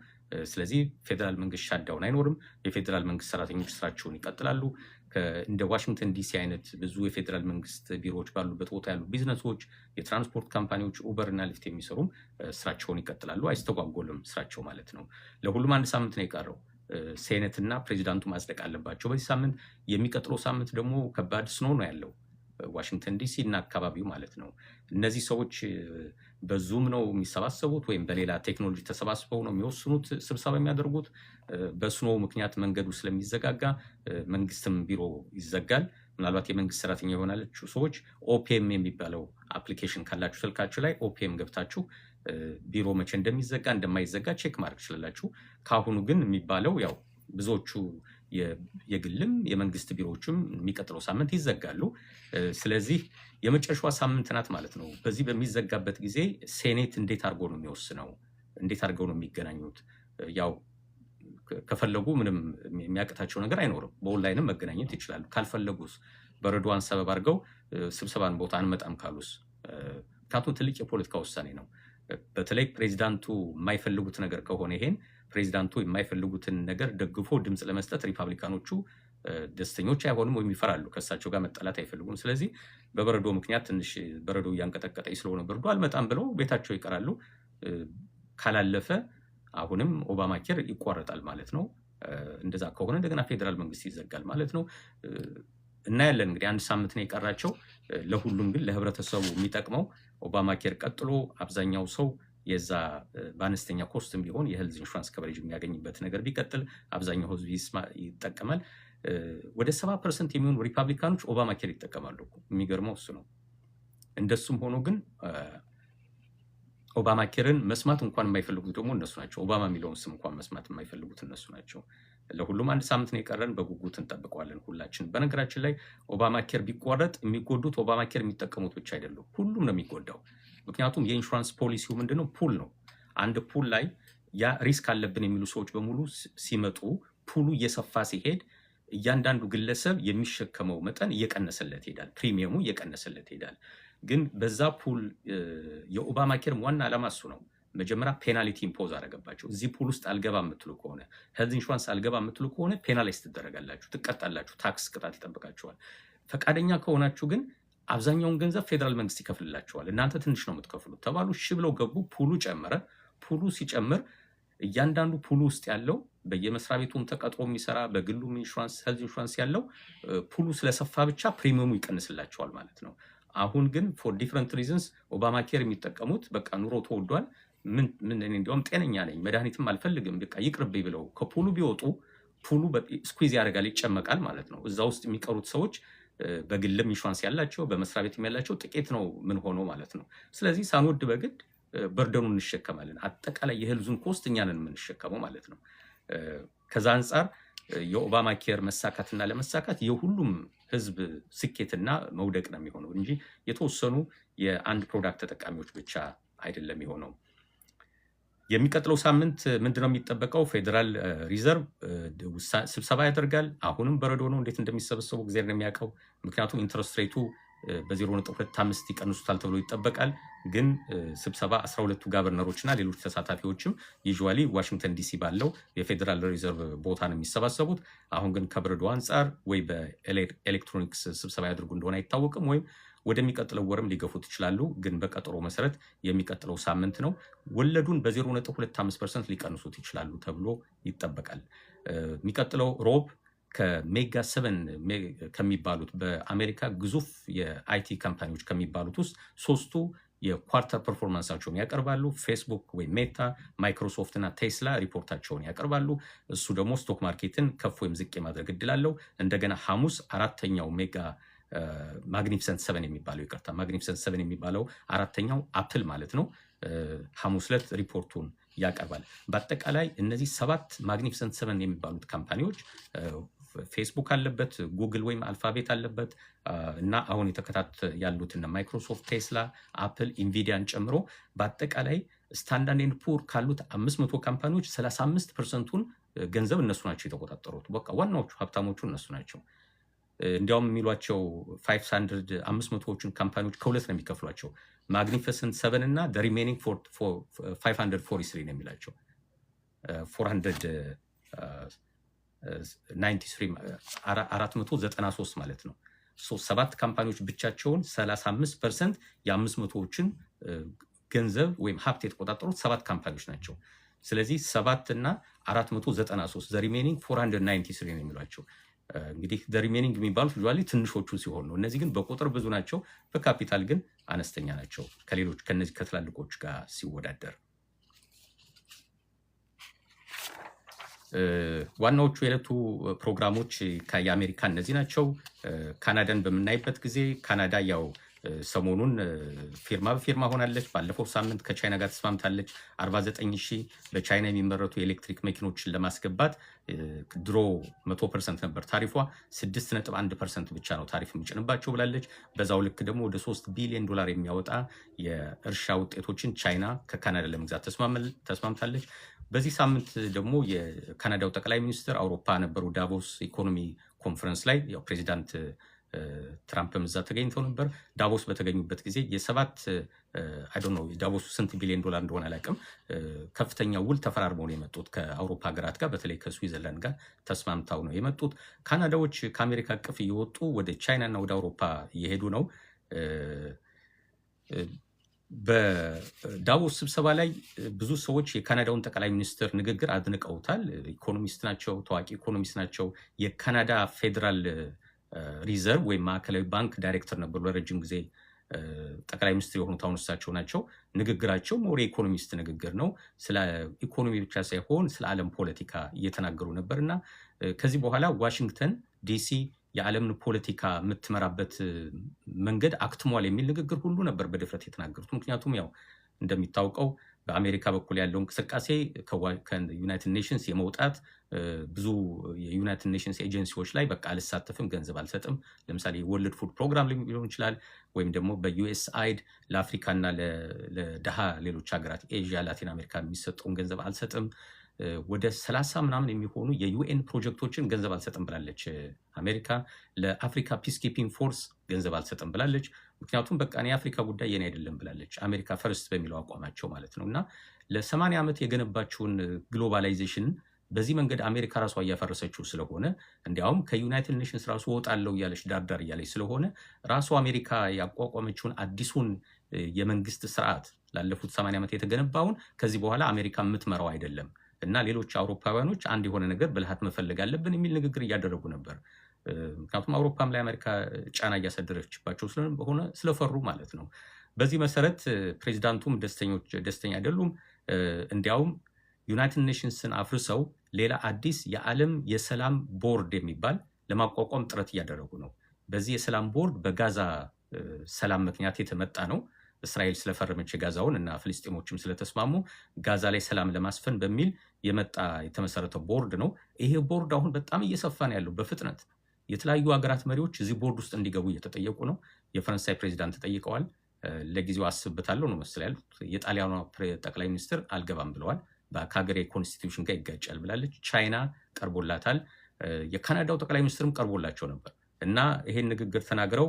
ስለዚህ ፌዴራል መንግስት ሻትዳውን አይኖርም። የፌዴራል መንግስት ሰራተኞች ስራቸውን ይቀጥላሉ። እንደ ዋሽንግተን ዲሲ አይነት ብዙ የፌዴራል መንግስት ቢሮዎች ባሉበት ቦታ ያሉ ቢዝነሶች፣ የትራንስፖርት ካምፓኒዎች ኡበር እና ሊፍት የሚሰሩም ስራቸውን ይቀጥላሉ። አይስተጓጎልም ስራቸው ማለት ነው። ለሁሉም 1 ሳምንት ነው የቀረው። ሴኔት እና ፕሬዚዳንቱ ማጽደቅ አለባቸው በዚህ ሳምንት። የሚቀጥለው ሳምንት ደግሞ ከባድ ስኖ ነው ያለው ዋሽንግተን ዲሲ እና አካባቢው ማለት ነው። እነዚህ ሰዎች በዙም ነው የሚሰባሰቡት ወይም በሌላ ቴክኖሎጂ ተሰባስበው ነው የሚወስኑት ስብሰባ የሚያደርጉት። በስኖ ምክንያት መንገዱ ስለሚዘጋጋ መንግስትም ቢሮ ይዘጋል። ምናልባት የመንግስት ሰራተኛ የሆናችሁ ሰዎች ኦፒኤም የሚባለው አፕሊኬሽን ካላችሁ ስልካችሁ ላይ ኦፒኤም ገብታችሁ ቢሮ መቼ እንደሚዘጋ እንደማይዘጋ ቼክ ማድረግ ትችላላችሁ። ከአሁኑ ግን የሚባለው ያው ብዙዎቹ የግልም የመንግስት ቢሮዎችም የሚቀጥለው ሳምንት ይዘጋሉ። ስለዚህ የመጨረሻዋ ሳምንት ናት ማለት ነው። በዚህ በሚዘጋበት ጊዜ ሴኔት እንዴት አድርጎ ነው የሚወስነው? እንዴት አድርገው ነው የሚገናኙት? ያው ከፈለጉ ምንም የሚያቅታቸው ነገር አይኖርም። በኦንላይንም መገናኘት ይችላሉ። ካልፈለጉስ በረዷን ሰበብ አድርገው ስብሰባን ቦታ አንመጣም ካሉስ? ምክንያቱም ትልቅ የፖለቲካ ውሳኔ ነው። በተለይ ፕሬዚዳንቱ የማይፈልጉት ነገር ከሆነ ይሄን ፕሬዚዳንቱ የማይፈልጉትን ነገር ደግፎ ድምፅ ለመስጠት ሪፐብሊካኖቹ ደስተኞች አይሆንም ወይም ይፈራሉ። ከእሳቸው ጋር መጣላት አይፈልጉም። ስለዚህ በበረዶ ምክንያት ትንሽ በረዶ እያንቀጠቀጠኝ ስለሆነ በረዶ አልመጣም ብለው ቤታቸው ይቀራሉ። ካላለፈ አሁንም ኦባማ ኬር ይቋረጣል ማለት ነው። እንደዛ ከሆነ እንደገና ፌዴራል መንግስት ይዘጋል ማለት ነው። እናያለን እንግዲህ 1 ሳምንት ነው የቀራቸው። ለሁሉም ግን ለህብረተሰቡ የሚጠቅመው ኦባማ ኬር ቀጥሎ አብዛኛው ሰው የዛ በአነስተኛ ኮስትም ቢሆን የሄልዝ ኢንሹራንስ ከቨሬጅ የሚያገኝበት ነገር ቢቀጥል አብዛኛው ህዝብ ይጠቀማል። ወደ 70% የሚሆኑ ሪፐብሊካኖች ኦባማ ኬር ይጠቀማሉ። የሚገርመው እሱ ነው። እንደሱም ሆኖ ግን ኦባማ ኬርን መስማት እንኳን የማይፈልጉት ደግሞ እነሱ ናቸው። ኦባማ የሚለውን ስም እንኳን መስማት የማይፈልጉት እነሱ ናቸው። ለሁሉም 1 ሳምንት ነው የቀረን። በጉጉት እንጠብቀዋለን ሁላችን። በነገራችን ላይ ኦባማ ኬር ቢቋረጥ የሚጎዱት ኦባማ ኬር የሚጠቀሙት ብቻ አይደሉም፣ ሁሉም ነው የሚጎዳው። ምክንያቱም የኢንሹራንስ ፖሊሲው ምንድነው? ፑል ነው። አንድ ፑል ላይ ያ ሪስክ አለብን የሚሉ ሰዎች በሙሉ ሲመጡ ፑሉ እየሰፋ ሲሄድ እያንዳንዱ ግለሰብ የሚሸከመው መጠን እየቀነሰለት ይሄዳል፣ ፕሪሚየሙ እየቀነሰለት ይሄዳል። ግን በዛ ፑል የኦባማ ኬር ዋና ዓላማ እሱ ነው። መጀመሪያ ፔናልቲ ኢምፖዝ አደረገባቸው። እዚህ ፑል ውስጥ አልገባ የምትሉ ከሆነ ሄልዝ ኢንሹራንስ አልገባ የምትሉ ከሆነ ፔናላይዝ ትደረጋላችሁ፣ ትቀጣላችሁ፣ ታክስ ቅጣት ይጠብቃችኋል። ፈቃደኛ ከሆናችሁ ግን አብዛኛውን ገንዘብ ፌዴራል መንግስት ይከፍልላቸዋል፣ እናንተ ትንሽ ነው የምትከፍሉት ተባሉ። እሺ ብለው ገቡ። ፑሉ ጨመረ። ፑሉ ሲጨምር እያንዳንዱ ፑሉ ውስጥ ያለው በየመስሪያ ቤቱም ተቀጥሮ የሚሰራ በግሉም ኢንሹራንስ ሄልዝ ኢንሹራንስ ያለው ፑሉ ስለሰፋ ብቻ ፕሪሚየሙ ይቀንስላቸዋል ማለት ነው። አሁን ግን ፎር ዲፍረንት ሪዝንስ ኦባማ ኬር የሚጠቀሙት በቃ ኑሮ ተወዷል፣ ምን እንዲያውም ጤነኛ ነኝ መድኃኒትም አልፈልግም በቃ ይቅርብኝ ብለው ከፑሉ ቢወጡ ፑሉ ስኩዊዝ ያደርጋል፣ ይጨመቃል ማለት ነው። እዛ ውስጥ የሚቀሩት ሰዎች በግልም ኢንሹራንስ ያላቸው በመስሪያ ቤትም ያላቸው ጥቂት ነው ምን ሆኖ ማለት ነው። ስለዚህ ሳንወድ በግድ በርደኑን እንሸከማለን። አጠቃላይ የሄልዙን ኮስት እኛ ነን የምንሸከመው ማለት ነው። ከዛ አንጻር የኦባማ ኬር መሳካትና ለመሳካት የሁሉም ህዝብ ስኬትና መውደቅ ነው የሚሆነው እንጂ የተወሰኑ የአንድ ፕሮዳክት ተጠቃሚዎች ብቻ አይደለም የሚሆነው። የሚቀጥለው ሳምንት ምንድነው የሚጠበቀው? ፌዴራል ሪዘርቭ ስብሰባ ያደርጋል። አሁንም በረዶ ነው፣ እንዴት እንደሚሰበሰቡ እግዚአብሔር ነው የሚያውቀው። ምክንያቱም ኢንትረስት ሬቱ በ0.25 ይቀንሱታል ተብሎ ይጠበቃል። ግን ስብሰባ 12ቱ ጋቨርነሮች እና ሌሎች ተሳታፊዎችም ዩዥዋሊ ዋሽንግተን ዲሲ ባለው የፌዴራል ሪዘርቭ ቦታ ነው የሚሰባሰቡት። አሁን ግን ከበረዶ አንጻር ወይ በኤሌክትሮኒክስ ስብሰባ ያደርጉ እንደሆነ አይታወቅም፣ ወይም ወደሚቀጥለው ወርም ሊገፉት ይችላሉ። ግን በቀጠሮ መሰረት የሚቀጥለው ሳምንት ነው። ወለዱን በ0.25% ሊቀንሱት ይችላሉ ተብሎ ይጠበቃል። የሚቀጥለው ሮብ ከሜጋ 7 ከሚባሉት በአሜሪካ ግዙፍ የአይቲ ካምፓኒዎች ከሚባሉት ውስጥ 3ቱ የኳርተር ፐርፎርማንሳቸውን ያቀርባሉ። ፌስቡክ ወይም ሜታ፣ ማይክሮሶፍት እና ቴስላ ሪፖርታቸውን ያቀርባሉ። እሱ ደግሞ ስቶክ ማርኬትን ከፍ ወይም ዝቅ የማድረግ እድል አለው። እንደገና ሐሙስ አራተኛው ሜጋ ማግኒፊሰንት 7 የሚባለው ይቅርታ፣ ማግኒፊሰንት 7 የሚባለው አራተኛው አፕል ማለት ነው። ሐሙስ ዕለት ሪፖርቱን ያቀርባል። በአጠቃላይ እነዚህ 7 ማግኒፊሰንት 7 የሚባሉት ካምፓኒዎች ፌስቡክ አለበት፣ ጉግል ወይም አልፋቤት አለበት እና አሁን የተከታት ያሉት እነ ማይክሮሶፍት፣ ቴስላ፣ አፕል፣ ኢንቪዲያን ጨምሮ በአጠቃላይ ስታንዳርድ ኤንድ ፑር ካሉት 500 ካምፓኒዎች 35%ቱን ገንዘብ እነሱ ናቸው የተቆጣጠሩት። በቃ ዋናዎቹ ሀብታሞቹ እነሱ ናቸው። እንዲያውም የሚሏቸው 500ዎቹን ካምፓኒዎች ከሁለት ነው የሚከፍሏቸው። ማግኒፊሰንት 7 እና the remaining 543 ነው የሚላቸው 493 ማለት ነው። 7 ካምፓኒዎች ብቻቸውን 35% የ500ዎችን ገንዘብ ወይም ሀብት የተቆጣጠሩት 7 ካምፓኒዎች ናቸው። ስለዚህ 7 እና 493 the remaining 493 ነው የሚሏቸው። እንግዲህ the remaining የሚባሉት ዩዥዋሊ ትንሾቹ ሲሆን ነው። እነዚህ ግን በቁጥር ብዙ ናቸው፣ በካፒታል ግን አነስተኛ ናቸው ከሌሎች ከነዚህ ከትላልቆች ጋር ሲወዳደር። ዋናዎቹ የዕለቱ ፕሮግራሞች የአሜሪካ እነዚህ ናቸው። ካናዳን በምናይበት ጊዜ ካናዳ ያው ሰሞኑን ፊርማ በፊርማ ሆናለች። ባለፈው ሳምንት ከቻይና ጋር ተስማምታለች 49,000 በቻይና የሚመረቱ የኤሌክትሪክ መኪኖችን ለማስገባት። ድሮ 100% ነበር ታሪፏ፣ 6.1% ብቻ ነው ታሪፍ የሚጭንባቸው ብላለች። በዛው ልክ ደግሞ ወደ $3 ቢሊዮን የሚያወጣ የእርሻ ውጤቶችን ቻይና ከካናዳ ለመግዛት ተስማምታለች። በዚህ ሳምንት ደግሞ የካናዳው ጠቅላይ ሚኒስትር አውሮፓ ነበሩ ዳቮስ ኢኮኖሚ ኮንፈረንስ ላይ። ያው ፕሬዚዳንት ትራምፕም እዛ ተገኝተው ነበር። ዳቮስ በተገኙበት ጊዜ ዳቮሱ ስንት ቢሊዮን ዶላር እንደሆነ አላውቅም፣ ከፍተኛ ውል ተፈራርመው ነው የመጡት ከአውሮፓ ሀገራት ጋር፣ በተለይ ከስዊዘርላንድ ጋር ተስማምተው ነው የመጡት። ካናዳዎች ከአሜሪካ እቅፍ እየወጡ ወደ ቻይና እና ወደ አውሮፓ እየሄዱ ነው። በዳቮስ ስብሰባ ላይ ብዙ ሰዎች የካናዳውን ጠቅላይ ሚኒስትር ንግግር አድንቀውታል። ኢኮኖሚስት ናቸው፣ ታዋቂ ኢኮኖሚስት ናቸው። የካናዳ ፌዴራል ሪዘርቭ ወይም ማዕከላዊ ባንክ ዳይሬክተር ነበሩ ለረጅም ጊዜ። ጠቅላይ ሚኒስትር የሆኑት አሁን እሳቸው ናቸው። ንግግራቸው ሞር የኢኮኖሚስት ንግግር ነው። ስለ ኢኮኖሚ ብቻ ሳይሆን ስለ ዓለም ፖለቲካ እየተናገሩ ነበር እና ከዚህ በኋላ ዋሽንግተን ዲሲ የዓለምን ፖለቲካ የምትመራበት መንገድ አክትሟል የሚል ንግግር ሁሉ ነበር በድፍረት የተናገሩት። ምክንያቱም ያው እንደሚታወቀው በአሜሪካ በኩል ያለው እንቅስቃሴ ከዩናይትድ ኔሽንስ የመውጣት ብዙ የዩናይትድ ኔሽንስ ኤጀንሲዎች ላይ በቃ አልሳተፍም፣ ገንዘብ አልሰጥም። ለምሳሌ የወርልድ ፉድ ፕሮግራም ሊሆን ይችላል፣ ወይም ደግሞ በዩኤስአይድ ለአፍሪካና ለድሃ ሌሎች ሀገራት ኤዥያ፣ ላቲን አሜሪካ የሚሰጠውን ገንዘብ አልሰጥም። ወደ 30 ምናምን የሚሆኑ የዩኤን ፕሮጀክቶችን ገንዘብ አልሰጥም ብላለች አሜሪካ። ለአፍሪካ ፒስኪፒንግ ፎርስ ገንዘብ አልሰጥም ብላለች። ምክንያቱም በቃ የአፍሪካ ጉዳይ የኔ አይደለም ብላለች። አሜሪካ ፈርስት በሚለው አቋማቸው ማለት ነው። እና ለ80 ዓመት የገነባችውን ግሎባላይዜሽን በዚህ መንገድ አሜሪካ ራሷ እያፈረሰችው ስለሆነ፣ እንዲያውም ከዩናይትድ ኔሽንስ ራሱ ወጣለው እያለች ዳርዳር እያለች ስለሆነ ራሷ አሜሪካ ያቋቋመችውን አዲሱን የመንግስት ስርዓት ላለፉት 80 ዓመት የተገነባውን ከዚህ በኋላ አሜሪካ የምትመራው አይደለም እና ሌሎች አውሮፓውያኖች አንድ የሆነ ነገር ብልሃት መፈለግ አለብን የሚል ንግግር እያደረጉ ነበር። ምክንያቱም አውሮፓም ላይ አሜሪካ ጫና እያሳደረችባቸው ስለሆነ ስለፈሩ ማለት ነው። በዚህ መሰረት ፕሬዚዳንቱም ደስተኛ አይደሉም። እንዲያውም ዩናይትድ ኔሽንስን አፍርሰው ሌላ አዲስ የዓለም የሰላም ቦርድ የሚባል ለማቋቋም ጥረት እያደረጉ ነው። በዚህ የሰላም ቦርድ በጋዛ ሰላም ምክንያት የተመጣ ነው። እስራኤል ስለፈረመች የጋዛውን እና ፍልስጤሞችም ስለተስማሙ ጋዛ ላይ ሰላም ለማስፈን በሚል የተመሰረተ ቦርድ ነው። ይሄ ቦርድ አሁን በጣም እየሰፋ ነው ያለው በፍጥነት። የተለያዩ ሀገራት መሪዎች እዚህ ቦርድ ውስጥ እንዲገቡ እየተጠየቁ ነው። የፈረንሳይ ፕሬዚዳንት ተጠይቀዋል። ለጊዜው አስብበታለሁ ነው መሰል ያሉት። የጣሊያኗ ጠቅላይ ሚኒስትር አልገባም ብለዋል። ከሀገሬ ኮንስቲትዩሽን ጋር ይጋጫል ብላለች። ቻይና ቀርቦላታል። የካናዳው ጠቅላይ ሚኒስትርም ቀርቦላቸው ነበር እና ይሄን ንግግር ተናግረው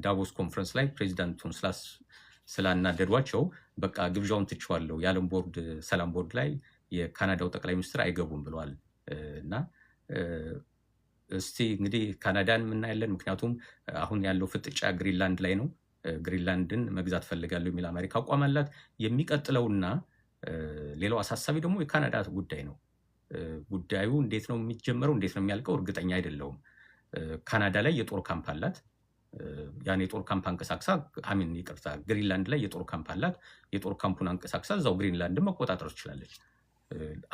ዳቮስ ኮንፈረንስ ላይ ፕሬዚዳንቱን ስላናደዷቸው በቃ ግብዣውን ትቼዋለሁ፣ የዓለም ቦርድ ሰላም ቦርድ ላይ የካናዳው ጠቅላይ ሚኒስትር አይገቡም ብለዋል። እና እስቲ እንግዲህ ካናዳን የምናያለን። ምክንያቱም አሁን ያለው ፍጥጫ ግሪንላንድ ላይ ነው። ግሪንላንድን መግዛት ፈልጋለሁ የሚል አሜሪካ አቋም አላት። የሚቀጥለውና ሌላው አሳሳቢ ደግሞ የካናዳ ጉዳይ ነው። ጉዳዩ እንዴት ነው የሚጀመረው፣ እንዴት ነው የሚያልቀው እርግጠኛ አይደለሁም። ካናዳ ላይ የጦር ካምፕ አላት። ያን የጦር ካምፕ አንቀሳቅሳ ግሪንላንድ ላይ የጦር ካምፕ አላት። የጦር ካምፑን አንቀሳቅሳ እዛው ግሪንላንድን መቆጣጠር ትችላለች።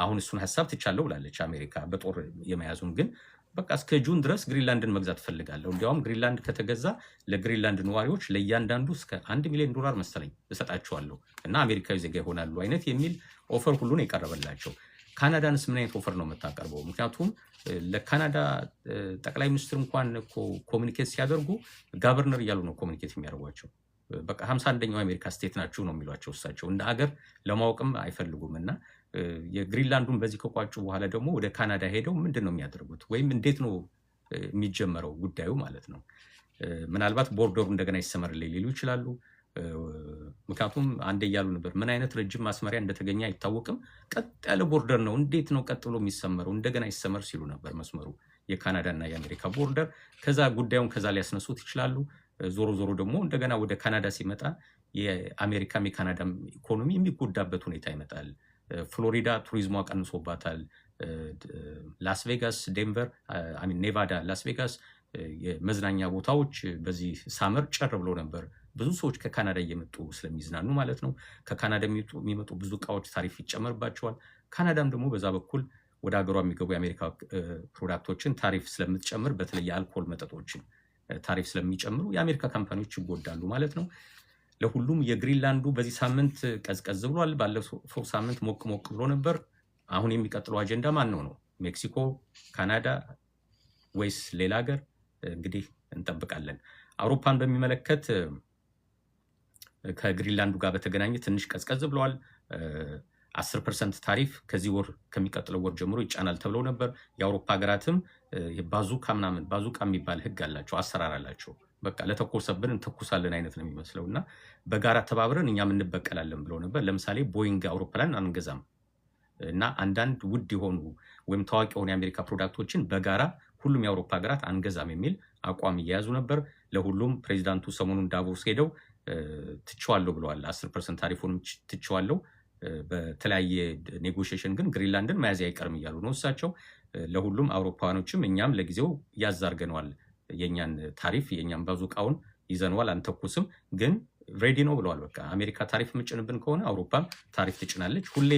አሁን እሱን ሀሳብ ትቻለው ብላለች አሜሪካ በጦር የመያዙን። ግን በቃ እስከ ጁን ድረስ ግሪንላንድን መግዛት ፈልጋለሁ፣ እንዲያውም ግሪንላንድ ከተገዛ ለግሪንላንድ ነዋሪዎች ለእያንዳንዱ እስከ $1 ሚሊዮን መሰለኝ እሰጣቸዋለሁ እና አሜሪካዊ ዜጋ ይሆናሉ አይነት የሚል ኦፈር ሁሉ ነው የቀረበላቸው። ካናዳንስ ምን አይነት ኦፈር ነው የምታቀርበው? ምክንያቱም ለካናዳ ጠቅላይ ሚኒስትር እንኳን ኮሚኒኬት ሲያደርጉ ጋቨርነር እያሉ ነው ኮሚኒኬት የሚያደርጓቸው። በቃ 51ኛው አሜሪካ ስቴት ናችሁ ነው የሚሏቸው። እሳቸው እንደ ሀገር ለማወቅም አይፈልጉም። እና የግሪንላንዱን በዚህ ከቋጩ በኋላ ደግሞ ወደ ካናዳ ሄደው ምንድን ነው የሚያደርጉት? ወይም እንዴት ነው የሚጀመረው ጉዳዩ ማለት ነው። ምናልባት ቦርደሩ እንደገና ይሰመርልኝ ሊሉ ይችላሉ። ምክንያቱም አንዴ እያሉ ነበር ምን አይነት ረጅም ማስመሪያ እንደተገኘ አይታወቅም። ቀጥ ያለ ቦርደር ነው፣ እንዴት ነው ቀጥሎ የሚሰመረው? እንደገና ይሰመር ሲሉ ነበር መስመሩ የካናዳ እና የአሜሪካ ቦርደር። ከዛ ጉዳዩን ከዛ ሊያስነሱት ይችላሉ። ዞሮ ዞሮ ደግሞ እንደገና ወደ ካናዳ ሲመጣ የአሜሪካም የካናዳም ኢኮኖሚ የሚጎዳበት ሁኔታ ይመጣል። ፍሎሪዳ ቱሪዝሟ ቀንሶባታል። ላስ ቬጋስ፣ ዴንቨር፣ ኔቫዳ፣ ላስ ቬጋስ የመዝናኛ ቦታዎች በዚህ ሳመር ጨር ብሎ ነበር። ብዙ ሰዎች ከካናዳ እየመጡ ስለሚዝናኑ ማለት ነው። ከካናዳ የሚመጡ ብዙ እቃዎች ታሪፍ ይጨመርባቸዋል። ካናዳም ደግሞ በዛ በኩል ወደ ሀገሯ የሚገቡ የአሜሪካ ፕሮዳክቶችን ታሪፍ ስለምትጨምር፣ በተለይ የአልኮል መጠጦችን ታሪፍ ስለሚጨምሩ የአሜሪካ ካምፓኒዎች ይጎዳሉ ማለት ነው። ለሁሉም የግሪንላንዱ በዚህ ሳምንት ቀዝቀዝ ብሏል። ባለፈው ሳምንት ሞቅ ሞቅ ብሎ ነበር። አሁን የሚቀጥለው አጀንዳ ማን ነው? ሜክሲኮ፣ ካናዳ ወይስ ሌላ ሀገር? እንግዲህ እንጠብቃለን። አውሮፓን በሚመለከት ከግሪንላንዱ ጋር በተገናኘ ትንሽ ቀዝቀዝ ብለዋል። 10% ታሪፍ ከዚህ ወር ከሚቀጥለው ወር ጀምሮ ይጫናል ተብለው ነበር። የአውሮፓ ሀገራትም ባዙቃ የሚባል ህግ አላቸው፣ አሰራር አላቸው። በቃ ለተኮሰብን እንተኩሳለን አይነት ነው የሚመስለው እና በጋራ ተባብረን እኛም እንበቀላለን ብለው ነበር። ለምሳሌ ቦይንግ አውሮፕላን አንገዛም እና አንዳንድ ውድ የሆኑ ወይም ታዋቂ የሆኑ የአሜሪካ ፕሮዳክቶችን በጋራ ሁሉም የአውሮፓ ሀገራት አንገዛም የሚል አቋም እየያዙ ነበር። ለሁሉም ፕሬዚዳንቱ ሰሞኑን ዳቮስ ሄደው ትቼዋለሁ ብለዋል። 10% ታሪፉንም ትቼዋለሁ፣ በተለያየ ኔጎሽዬሽን ግን ግሪንላንድን መያዝ አይቀርም እያሉ ነው እሳቸው። ለሁሉም አውሮፓውያኖችም እኛም ለጊዜው ያዛርገነዋል፣ የኛን ታሪፍ የኛን ባዙቃውን ይዘነዋል፣ አንተኩስም፣ ግን ሬዲ ነው ብለዋል። በቃ አሜሪካ ታሪፍ የምጭንብን ከሆነ አውሮፓም ታሪፍ ትጭናለች። ሁሌ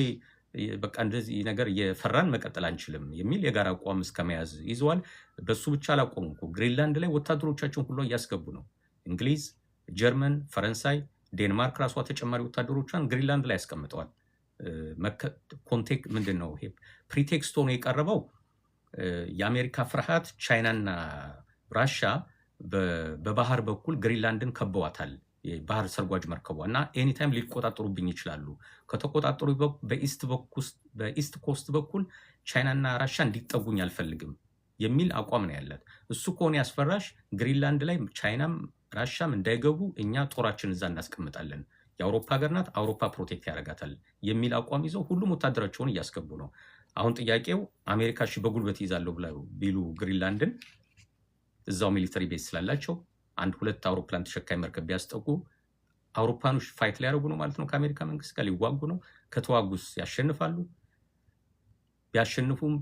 በቃ እንደዚህ ነገር እየፈራን መቀጠል አንችልም የሚል የጋራ አቋም እስከመያዝ ይዘዋል። በሱ ብቻ አላቆሙም እኮ ግሪንላንድ ላይ ወታደሮቻቸውን ሁሉ እያስገቡ ነው። እንግሊዝ፣ ጀርመን፣ ፈረንሳይ፣ ዴንማርክ ራሷ ተጨማሪ ወታደሮቿን ግሪንላንድ ላይ ያስቀምጠዋል። ኮንቴክስት ምንድን ነው? ፕሪቴክስት ሆኖ የቀረበው የአሜሪካ ፍርሃት ቻይናና ራሻ በባህር በኩል ግሪንላንድን ከበዋታል፣ የባህር ሰርጓጅ መርከቧ እና ኤኒታይም ሊቆጣጠሩብኝ ይችላሉ። ከተቆጣጠሩ በኢስት ኮስት በኩል ቻይናና ራሻ እንዲጠጉኝ አልፈልግም የሚል አቋም ነው ያላት። እሱ ከሆነ ያስፈራሽ ግሪንላንድ ላይ ቻይናም ራሻም እንዳይገቡ እኛ ጦራችን እዛ እናስቀምጣለን፣ የአውሮፓ ሀገር ናት፣ አውሮፓ ፕሮቴክት ያደርጋታል የሚል አቋም ይዘው ሁሉም ወታደራቸውን እያስገቡ ነው። አሁን ጥያቄው አሜሪካ በጉልበት ይዛለሁ ቢሉ ግሪንላንድን እዛው ሚሊተሪ ቤዝ ስላላቸው 1-2 አውሮፕላን ተሸካሚ መርከብ ቢያስጠጉ አውሮፓኖች ፋይት ሊያደርጉ ነው ማለት ነው። ከአሜሪካ መንግስት ጋር ሊዋጉ ነው። ከተዋጉስ ያሸንፋሉ።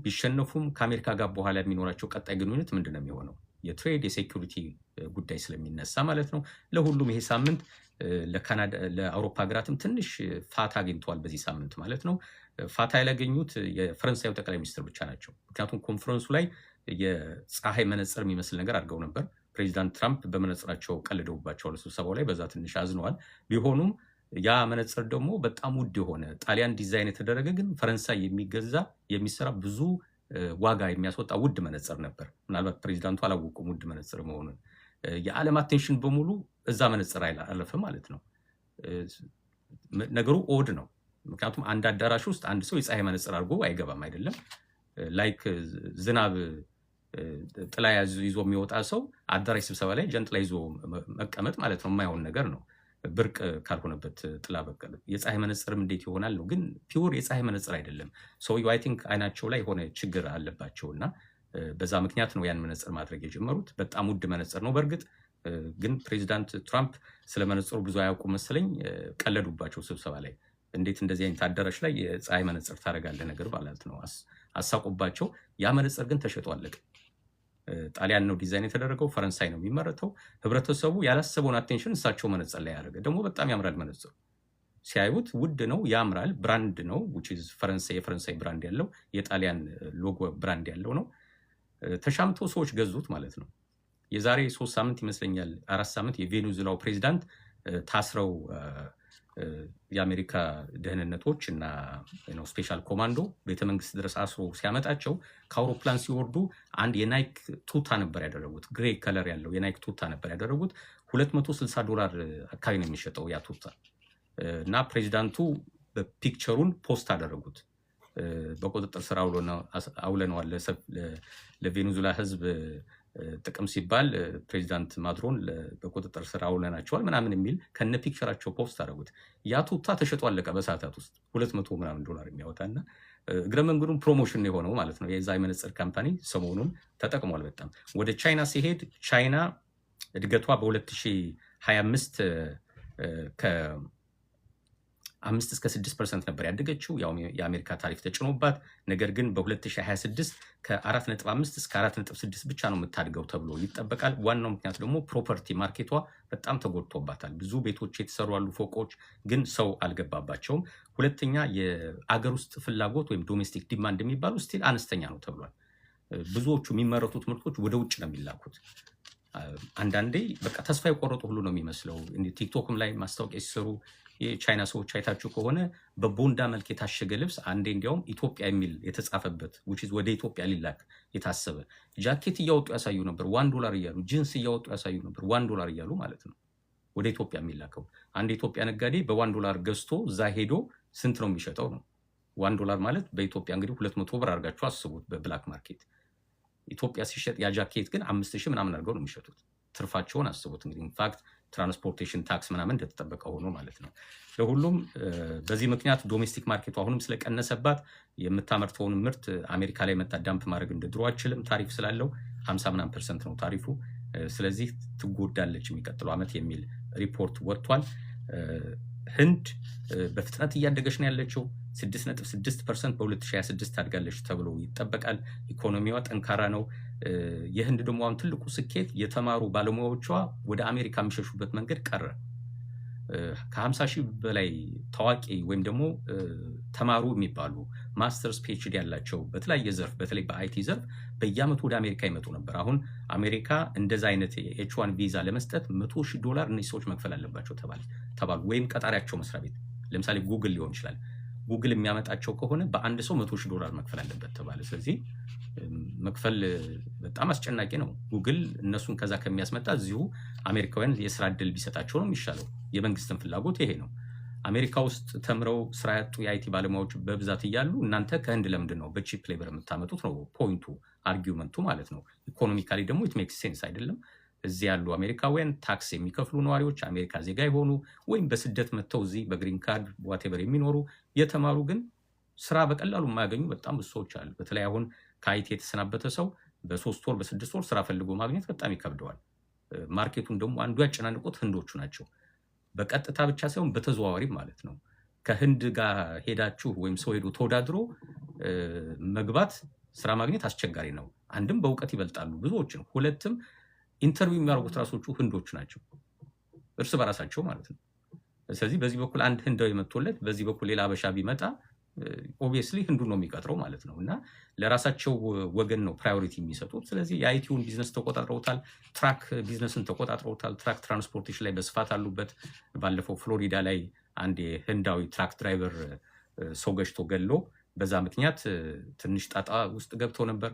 ቢሸነፉም ከአሜሪካ ጋር በኋላ የሚኖራቸው ቀጣይ ግንኙነት ምንድን ነው የሚሆነው? የትሬድ የሴኩሪቲ ጉዳይ ስለሚነሳ ማለት ነው። ለሁሉም ይሄ ሳምንት ለአውሮፓ ሀገራትም ትንሽ ፋታ አግኝተዋል በዚህ ሳምንት ማለት ነው። ፋታ ያላገኙት የፈረንሳዩ ጠቅላይ ሚኒስትር ብቻ ናቸው። ምክንያቱም ኮንፈረንሱ ላይ የፀሐይ መነጽር የሚመስል ነገር አድርገው ነበር። ፕሬዚዳንት ትራምፕ በመነጽራቸው ቀልደውባቸዋል ስብሰባው ላይ፣ በዛ ትንሽ አዝነዋል። ቢሆኑም ያ መነጽር ደግሞ በጣም ውድ የሆነ ጣሊያን ዲዛይን የተደረገ ግን ፈረንሳይ የሚሰራ ብዙ ዋጋ የሚያስወጣ ውድ መነጽር ነበር። ምናልባት ፕሬዚዳንቱ አላወቁም ውድ መነጽር መሆኑን። የዓለም አቴንሽን በሙሉ እዛ መነጽር አለፈ ማለት ነው። ነገሩ ኦድ ነው። ምክንያቱም አንድ አዳራሽ ውስጥ አንድ ሰው የፀሐይ መነጽር አድርጎ አይገባም አይደለም። ላይክ ዝናብ ጥላ ይዞ የሚወጣ ሰው አዳራሽ ስብሰባ ላይ ጀንጥላ ይዞ መቀመጥ ማለት ነው የማይሆን ነገር ነው፣ ብርቅ ካልሆነበት ጥላ በቀለ። የፀሐይ መነጽርም እንዴት ይሆናል ነው፣ ግን ፒውር የፀሐይ መነጽር አይደለም። ሰውየው አይ ቲንክ አይናቸው ላይ የሆነ ችግር አለባቸው እና በዛ ምክንያት ነው ያን መነጽር ማድረግ የጀመሩት። በጣም ውድ መነጽር ነው በእርግጥ፣ ግን ፕሬዚዳንት ትራምፕ ስለ መነጽሩ ብዙ አያውቁም መሰለኝ። ቀለዱባቸው ስብሰባ ላይ። እንዴት እንደዚህ አይነት አዳራሽ ላይ የፀሐይ መነጽር ታደርጋለህ ነገር ማለት ነው፣ አሳቁባቸው። ያ መነጽር ግን ተሸጦ አለቀ። ጣሊያን ነው ዲዛይን የተደረገው፣ ፈረንሳይ ነው የሚመረተው። ህብረተሰቡ ያላሰበውን አቴንሽን እሳቸው መነጽር ላይ ያደረገ። ደግሞ በጣም ያምራል መነጽሩ፣ ሲያዩት ውድ ነው፣ ያምራል፣ ብራንድ ነው። የፈረንሳይ ብራንድ ያለው የጣሊያን ሎጎ ብራንድ ያለው ነው። ተሻምቶ ሰዎች ገዙት ማለት ነው። የዛሬ 3 ሳምንት ይመስለኛል 4 ሳምንት የቬኔዙዌላው ፕሬዚዳንት ታስረው የአሜሪካ ደህንነቶች እና ስፔሻል ኮማንዶ ቤተመንግስት ድረስ አስሮ ሲያመጣቸው ከአውሮፕላን ሲወርዱ አንድ የናይክ ቱታ ነበር ያደረጉት። ግሬ ከለር ያለው የናይክ ቱታ ነበር ያደረጉት። $260 አካባቢ ነው የሚሸጠው ያ ቱታ እና ፕሬዚዳንቱ በፒክቸሩን ፖስት አደረጉት። በቁጥጥር ስር አውለነዋል፣ ለቬኔዙዌላ ህዝብ ጥቅም ሲባል ፕሬዚዳንት ማክሮን በቁጥጥር ስር አውለናቸዋል ምናምን የሚል ከነ ፒክቸራቸው ፖስት አደረጉት። ያ ቱታ ተሸጦ አለቀ በሰዓታት ውስጥ $200 ምናምን የሚያወጣና እግረ መንገዱን ፕሮሞሽን የሆነው ማለት ነው። የዛ የመነጽር ካምፓኒ ሰሞኑን ተጠቅሟል በጣም። ወደ ቻይና ሲሄድ ቻይና እድገቷ በ2025 ከ5 እስከ 6% ነበር ያደገችው፣ ያው የአሜሪካ ታሪፍ ተጭኖባት። ነገር ግን በ2026 ከ4.5 እስከ 4.6 ብቻ ነው የምታድገው ተብሎ ይጠበቃል። ዋናው ምክንያት ደግሞ ፕሮፐርቲ ማርኬቷ በጣም ተጎድቶባታል። ብዙ ቤቶች የተሰሩ ያሉ ፎቆች ግን ሰው አልገባባቸውም። ሁለተኛ የአገር ውስጥ ፍላጎት ወይም ዶሜስቲክ ዲማንድ የሚባሉ ስቲል አነስተኛ ነው ተብሏል። ብዙዎቹ የሚመረቱት ምርቶች ወደ ውጭ ነው የሚላኩት። አንዳንዴ በቃ ተስፋ የቆረጡ ሁሉ ነው የሚመስለው። ቲክቶክም ላይ ማስታወቂያ ሲሰሩ የቻይና ሰዎች አይታችሁ ከሆነ በቦንዳ መልክ የታሸገ ልብስ አንዴ እንዲያውም ኢትዮጵያ የሚል የተጻፈበት ወደ ኢትዮጵያ ሊላክ የታሰበ ጃኬት እያወጡ ያሳዩ ነበር $1 እያሉ፣ ጂንስ እያወጡ ያሳዩ ነበር $1 እያሉ ማለት ነው ወደ ኢትዮጵያ የሚላከው። አንድ የኢትዮጵያ ነጋዴ $1 ገዝቶ እዛ ሄዶ ስንት ነው የሚሸጠው ነው? $1 ማለት በኢትዮጵያ እንግዲህ 200 ብር አድርጋችሁ አስቡት በብላክ ማርኬት። ኢትዮጵያ ሲሸጥ ያ ጃኬት ግን 5000 ምናምን አድርገው ነው የሚሸጡት። ትርፋቸውን አስቡት እንግዲህ። ኢንፋክት ትራንስፖርቴሽን ታክስ ምናምን እንደተጠበቀ ሆኖ ማለት ነው። ለሁሉም በዚህ ምክንያት ዶሜስቲክ ማርኬቱ አሁንም ስለቀነሰባት የምታመርተውን ምርት አሜሪካ ላይ መጣ ዳምፕ ማድረግ እንደ ድሮ አችልም። ታሪፍ ስላለው 50% ነው ታሪፉ። ስለዚህ ትጎዳለች የሚቀጥለው ዓመት የሚል ሪፖርት ወጥቷል። ህንድ በፍጥነት እያደገች ነው ያለችው። 6.6% በ2026 ታድጋለች ተብሎ ይጠበቃል። ኢኮኖሚዋ ጠንካራ ነው። የህንድ ደግሞ አሁን ትልቁ ስኬት የተማሩ ባለሙያዎቿ ወደ አሜሪካ የሚሸሹበት መንገድ ቀረ። ከ50,000 በላይ ታዋቂ ወይም ደግሞ ተማሩ የሚባሉ ማስተርስ ፒኤችዲ ያላቸው በተለያየ ዘርፍ በተለይ በአይቲ ዘርፍ በየዓመቱ ወደ አሜሪካ ይመጡ ነበር። አሁን አሜሪካ እንደዛ አይነት የኤች1 ቪዛ ለመስጠት $100,000 እነዚህ ሰዎች መክፈል አለባቸው ተባሉ። ወይም ቀጣሪያቸው መስሪያ ቤት ለምሳሌ ጉግል ሊሆን ይችላል። ጉግል የሚያመጣቸው ከሆነ በአንድ ሰው $100,000 መክፈል አለበት ተባለ። ስለዚህ መክፈል በጣም አስጨናቂ ነው። ጉግል እነሱን ከዛ ከሚያስመጣ እዚሁ አሜሪካውያን የስራ እድል ቢሰጣቸው ነው የሚሻለው። የመንግስትን ፍላጎት ይሄ ነው። አሜሪካ ውስጥ ተምረው ስራ ያጡ የአይቲ ባለሙያዎች በብዛት እያሉ እናንተ ከህንድ ለምንድን ነው በቺፕ ሌበር የምታመጡት ነው ፖይንቱ፣ አርጊውመንቱ ማለት ነው። ኢኮኖሚካሊ ደግሞ ኢት ሜክስ ሴንስ አይደለም። እዚህ ያሉ አሜሪካውያን ታክስ የሚከፍሉ ነዋሪዎች አሜሪካ ዜጋ የሆኑ ወይም በስደት መጥተው እዚህ በግሪን ካርድ ዋቴቨር የሚኖሩ የተማሩ ግን ስራ በቀላሉ የማያገኙ በጣም ብዙ ሰዎች አሉ። በተለይ አሁን ከአይቲ የተሰናበተ ሰው በ3 ወር በ6 ወር ስራ ፈልጎ ማግኘት በጣም ይከብደዋል። ማርኬቱን ደግሞ አንዱ ያጨናንቁት ህንዶቹ ናቸው። በቀጥታ ብቻ ሳይሆን በተዘዋዋሪ ማለት ነው። ከህንድ ጋር ሄዳችሁ ወይም ሰው ሄዶ ተወዳድሮ መግባት ስራ ማግኘት አስቸጋሪ ነው። አንድም በእውቀት ይበልጣሉ ብዙዎችን፣ ሁለትም ኢንተርቪው የሚያደርጉት ራሶቹ ህንዶች ናቸው እርስ በራሳቸው ማለት ነው። ስለዚህ በዚህ በኩል አንድ ህንዳዊ መጥቶለት በዚህ በኩል ሌላ አበሻ ቢመጣ ኦብቪየስሊ ህንዱን ነው የሚቀጥረው ማለት ነው። እና ለራሳቸው ወገን ነው ፕራዮሪቲ የሚሰጡት። ስለዚህ የአይቲውን ቢዝነስ ተቆጣጥረውታል። ትራክ ቢዝነስን ተቆጣጥረውታል። ትራክ ትራንስፖርቴሽን ላይ በስፋት አሉበት። ባለፈው ፍሎሪዳ ላይ አንድ የህንዳዊ ትራክ ድራይቨር ሰው ገጭቶ ገሎ በዛ ምክንያት ትንሽ ጣጣ ውስጥ ገብተው ነበር።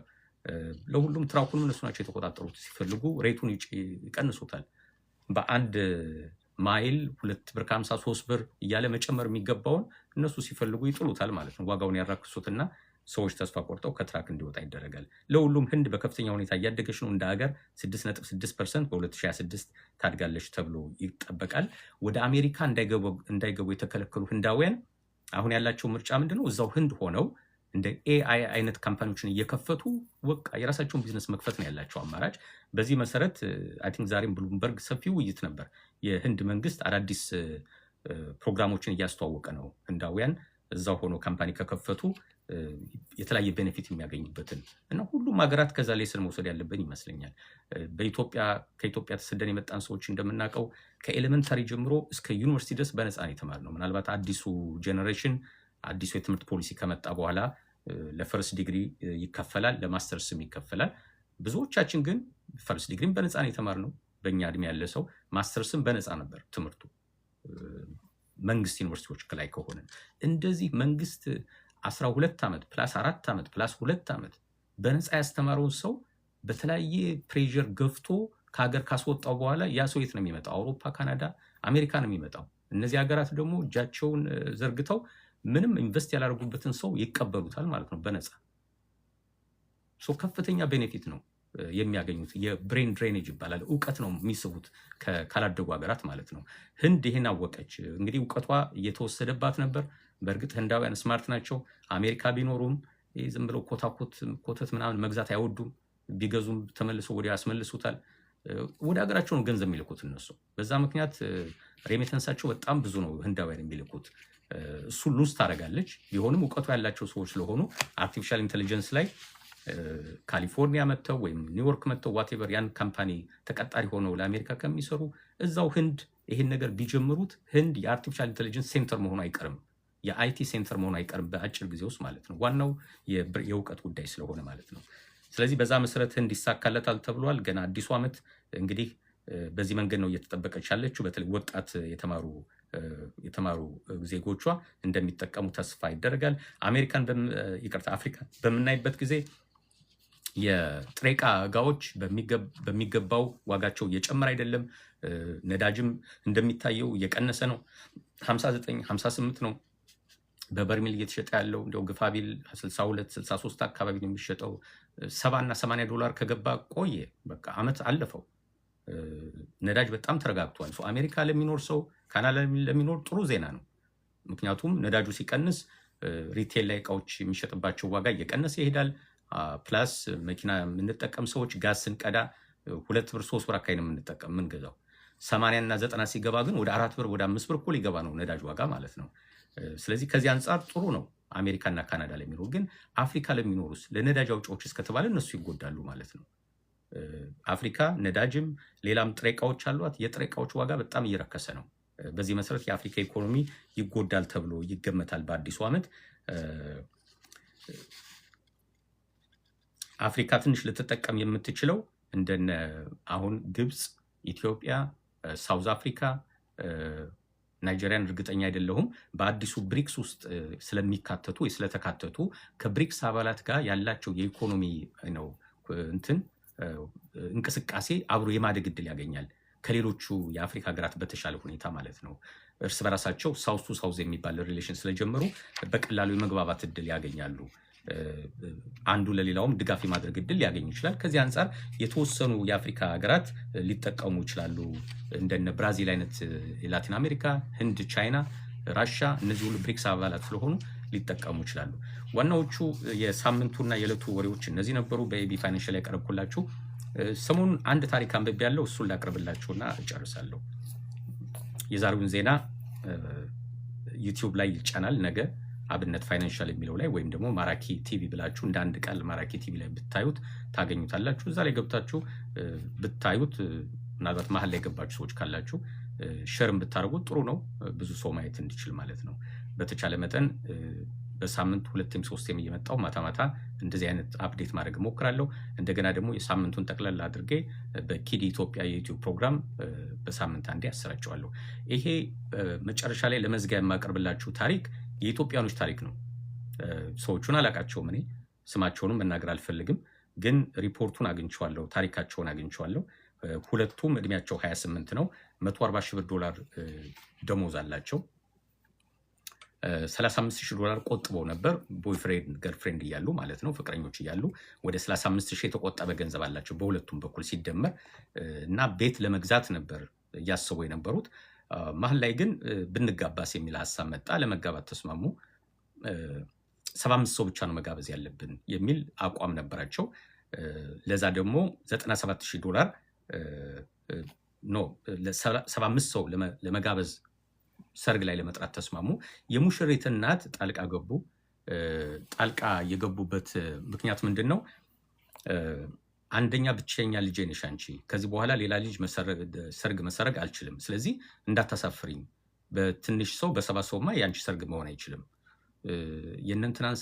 ለሁሉም ትራኩን እነሱ ናቸው የተቆጣጠሩት። ሲፈልጉ ሬቱን ይቀንሱታል። በአንድ ማይል 2 ብር ከ50 3 ብር እያለ መጨመር የሚገባውን እነሱ ሲፈልጉ ይጥሉታል ማለት ነው። ዋጋውን ያራክሱትና ሰዎች ተስፋ ቆርጠው ከትራክ እንዲወጣ ይደረጋል። ለሁሉም ህንድ በከፍተኛ ሁኔታ እያደገች ነው። እንደ ሀገር 6.6% በ2026 ታድጋለች ተብሎ ይጠበቃል። ወደ አሜሪካ እንዳይገቡ የተከለከሉ ህንዳውያን አሁን ያላቸው ምርጫ ምንድነው? እዛው ህንድ ሆነው እንደ ኤአይ አይነት ካምፓኒዎችን እየከፈቱ በቃ የራሳቸውን ቢዝነስ መክፈት ነው ያላቸው አማራጭ። በዚህ መሰረት አይ ቲንክ ዛሬም ብሉምበርግ ሰፊ ውይይት ነበር። የህንድ መንግስት አዳዲስ ፕሮግራሞችን እያስተዋወቀ ነው። ህንዳውያን እዛው ሆኖ ካምፓኒ ከከፈቱ የተለያየ ቤኔፊት የሚያገኙበትን እና ሁሉም ሀገራት ከዛ ላይ ስል መውሰድ ያለብን ይመስለኛል። ከኢትዮጵያ ተሰደን የመጣን ሰዎች እንደምናውቀው ከኤሌመንታሪ ጀምሮ እስከ ዩኒቨርሲቲ ድረስ በነፃ ነው የተማርነው። ምናልባት አዲሱ ጄኔሬሽን አዲሱ የትምህርት ፖሊሲ ከመጣ በኋላ ለፈርስት ዲግሪ ይከፈላል፣ ለማስተርስም ይከፈላል። ብዙዎቻችን ግን ፈርስት ዲግሪም በነፃ ነው የተማርነው። በእኛ እድሜ ያለ ሰው ማስተርስም በነፃ ነበር ትምህርቱ መንግስት ዩኒቨርሲቲዎች ላይ ከሆነ። እንደዚህ መንግስት 12 ዓመት ፕላስ 4 ዓመት ፕላስ 2 ዓመት በነፃ ያስተማረውን ሰው በተለያየ ፕሬዠር ገፍቶ ከሀገር ካስወጣው በኋላ ያ ሰው የት ነው የሚመጣው? አውሮፓ፣ ካናዳ፣ አሜሪካ ነው የሚመጣው። እነዚህ ሀገራት ደግሞ እጃቸውን ዘርግተው ምንም ኢንቨስት ያላደረጉበትን ሰው ይቀበሉታል ማለት ነው በነፃ። ከፍተኛ ቤኔፊት ነው። የሚያገኙት። የብሬን ድሬኔጅ ይባላል። እውቀት ነው የሚስቡት ካላደጉ ሀገራት ማለት ነው። ህንድ ይህን አወቀች። እንግዲህ እውቀቷ እየተወሰደባት ነበር። በእርግጥ ህንዳውያን ስማርት ናቸው። አሜሪካ ቢኖሩም ዝም ብለው ኮተት ምናምን መግዛት አይወዱም። ቢገዙም ተመልሶ ወዲያ ያስመልሱታል። ወደ ሀገራቸው ነው ገንዘብ የሚልኩት እነሱ። በዛ ምክንያት ሬሜተንሳቸው በጣም ብዙ ነው ህንዳውያን የሚልኩት። እሱ ሉዝ ታደርጋለች። ቢሆንም እውቀቱ ያላቸው ሰዎች ስለሆኑ አርቲፊሻል ኢንቴሊጀንስ ላይ ካሊፎርኒያ መጥተው ወይም ኒውዮርክ መጥተው ዋቴቨር ያን ካምፓኒ ተቀጣሪ ሆነው ለአሜሪካ ከሚሰሩ እዛው ህንድ ይሄን ነገር ቢጀምሩት ህንድ የአርቲፊሻል ኢንቴሊጀንስ ሴንተር መሆኑ አይቀርም። የአይቲ ሴንተር መሆኑ አይቀርም በአጭር ጊዜ ውስጥ ማለት ነው። ዋናው የእውቀት ጉዳይ ስለሆነ ማለት ነው። ስለዚህ በዛ መሰረት ህንድ ይሳካለታል ተብሏል። ገና አዲሱ ዓመት እንግዲህ በዚህ መንገድ ነው እየተጠበቀች ያለችው። በተለይ ወጣት የተማሩ ዜጎቿ እንደሚጠቀሙ ተስፋ ይደረጋል። አፍሪካ በምናይበት ጊዜ የጥሬ ዕቃ እቃዎች በሚገባው ዋጋቸው እየጨመረ አይደለም። ነዳጅም እንደሚታየው እየቀነሰ ነው። 59 58 ነው በበርሜል እየተሸጠ ያለው። እንደው ግፋቢል 62 63 አካባቢ ነው የሚሸጠው። 70 እና 80 ዶላር ከገባ ቆየ። በቃ አመት አለፈው። ነዳጅ በጣም ተረጋግቷል። አሜሪካ ለሚኖር ሰው፣ ካናዳ ለሚኖር ጥሩ ዜና ነው። ምክንያቱም ነዳጁ ሲቀንስ ሪቴል ላይ እቃዎች የሚሸጥባቸው ዋጋ እየቀነሰ ይሄዳል። ፕላስ መኪና የምንጠቀም ሰዎች ጋዝ ስንቀዳ 2 ብር 3 ብር አካባቢ ነው የምንገዛው። 80 እና 90 ሲገባ ግን ወደ 4 ብር ወደ 5 ብር እኮ ሊገባ ነው ነዳጅ ዋጋ ማለት ነው። ስለዚህ ከዚህ አንጻር ጥሩ ነው አሜሪካና ካናዳ ለሚኖሩ። ግን አፍሪካ ለሚኖሩስ ለነዳጅ አውጪዎች እስከተባለ እነሱ ይጎዳሉ ማለት ነው። አፍሪካ ነዳጅም ሌላም ጥሬ ዕቃዎች አሏት። የጥሬ ዕቃዎች ዋጋ በጣም እየረከሰ ነው። በዚህ መሰረት የአፍሪካ ኢኮኖሚ ይጎዳል ተብሎ ይገመታል። በአዲሱ ዓመት አፍሪካ ትንሽ ልትጠቀም የምትችለው እንደነ አሁን ግብፅ፣ ኢትዮጵያ፣ ሳውዝ አፍሪካ፣ ናይጄሪያን እርግጠኛ አይደለሁም በአዲሱ ብሪክስ ውስጥ ስለሚካተቱ ወይ ስለተካተቱ ከብሪክስ አባላት ጋር ያላቸው የኢኮኖሚ ነው እንቅስቃሴ አብሮ የማደግ እድል ያገኛል ከሌሎቹ የአፍሪካ ሀገራት በተሻለ ሁኔታ ማለት ነው። እርስ በራሳቸው ሳውዝ ቱ ሳውዝ የሚባል ሪሌሽን ስለጀመሩ በቀላሉ የመግባባት እድል ያገኛሉ። አንዱ ለሌላውም ድጋፍ የማድረግ እድል ሊያገኝ ይችላል። ከዚህ አንጻር የተወሰኑ የአፍሪካ ሀገራት ሊጠቀሙ ይችላሉ። እንደነ ብራዚል አይነት የላቲን አሜሪካ፣ ህንድ፣ ቻይና፣ ራሻ እነዚህ ሁሉ ብሪክስ አባላት ስለሆኑ ሊጠቀሙ ይችላሉ። ዋናዎቹ የሳምንቱና የዕለቱ ወሬዎች እነዚህ ነበሩ። በኤቢ ፋይናንሻል ያቀረብኩላችሁ። ሰሞኑን አንድ ታሪክ አንብቤ ያለው እሱን ላቅርብላችሁና እጨርሳለሁ። የዛሬውን ዜና ዩቲዩብ ላይ ይጫናል ነገ አብነት ፋይናንሻል የሚለው ላይ ወይም ደግሞ ማራኪ ቲቪ ብላችሁ እንደ አንድ ቃል ማራኪ ቲቪ ላይ ብታዩት ታገኙታላችሁ። እዛ ላይ ገብታችሁ ብታዩት ምናልባት መሀል ላይ የገባችሁ ሰዎች ካላችሁ ሼርም ብታደርጉት ጥሩ ነው፣ ብዙ ሰው ማየት እንዲችል ማለት ነው። በተቻለ መጠን በሳምንት 2 3 እየመጣሁ ማታ ማታ እንደዚህ አይነት አፕዴት ማድረግ እሞክራለሁ። እንደገና ደግሞ የሳምንቱን ጠቅላላ አድርጌ በኪድ ኢትዮጵያ የዩቲዩብ ፕሮግራም በሳምንት አንዴ አሰራጨዋለሁ። ይሄ መጨረሻ ላይ ለመዝጊያ የማቀርብላችሁ ታሪክ የኢትዮጵያኖች ታሪክ ነው። ሰዎቹን አላቃቸውም፣ እኔ ስማቸውንም መናገር አልፈልግም። ግን ሪፖርቱን አግኝቼዋለሁ፣ ታሪካቸውን አግኝቼዋለሁ። ሁለቱም እድሜያቸው 28 ነው። $140,000 ደሞዝ አላቸው። $35,000 ቆጥበው ነበር ቦይፍሬንድ ገርፍሬንድ እያሉ ማለት ነው፣ ፍቅረኞች እያሉ ወደ 35,000 የተቆጠበ ገንዘብ አላቸው በሁለቱም በኩል ሲደመር እና ቤት ለመግዛት ነበር እያሰቡ የነበሩት። መሀል ላይ ግን ብንጋባስ የሚል ሀሳብ መጣ። ለመጋባት ተስማሙ። 75 ሰው ብቻ ነው መጋበዝ ያለብን የሚል አቋም ነበራቸው። ለዛ ደግሞ $97,000 75 ሰው ለመጋበዝ ሰርግ ላይ ለመጥራት ተስማሙ። የሙሽሪት እናት ጣልቃ ገቡ። ጣልቃ የገቡበት ምክንያት ምንድን ነው? አንደኛ ብቸኛ ልጄ ነሽ አንቺ፣ ከዚህ በኋላ ሌላ ልጅ ሰርግ መሰረግ አልችልም። ስለዚህ እንዳታሳፍሪኝ። በትንሽ ሰው በ7 ሰውማ የአንቺ ሰርግ መሆን አይችልም። የእነንትናን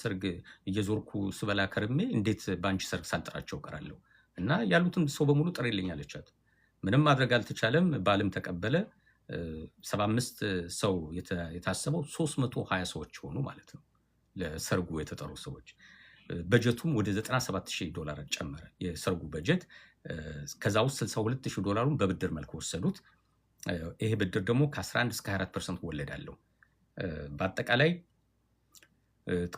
ሰርግ እየዞርኩ ስበላ ከርሜ እንዴት በአንቺ ሰርግ ሳልጠራቸው ቀራለሁ? እና ያሉትን ሰው በሙሉ ጥሪልኝ አለቻት። ምንም ማድረግ አልተቻለም። ባልም ተቀበለ። 75 ሰው የታሰበው 320 ሰዎች ሆኑ ማለት ነው ለሰርጉ የተጠሩ ሰዎች። በጀቱም ወደ $97,000 ጨመረ የሰርጉ በጀት። ከዛ ውስጥ $62,000 በብድር መልክ ወሰዱት። ይሄ ብድር ደግሞ ከ11 እስከ 24% ወለድ አለው። በአጠቃላይ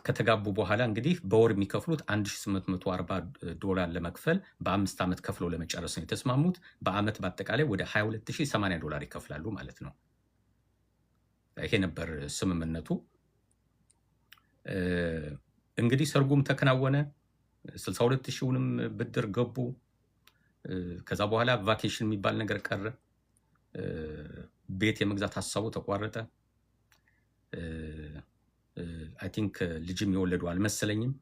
ከተጋቡ በኋላ እንግዲህ በወር የሚከፍሉት $1840 ለመክፈል በ5 ዓመት ከፍለው ለመጨረስ ነው የተስማሙት። በአመት በአጠቃላይ ወደ $22,080 ይከፍላሉ ማለት ነው። ይሄ ነበር ስምምነቱ። እንግዲህ ሰርጉም ተከናወነ። 62,000ንም ብድር ገቡ። ከዛ በኋላ ቫኬሽን የሚባል ነገር ቀረ። ቤት የመግዛት ሀሳቡ ተቋረጠ። አይ ቲንክ ልጅም የወለዱ አልመሰለኝም።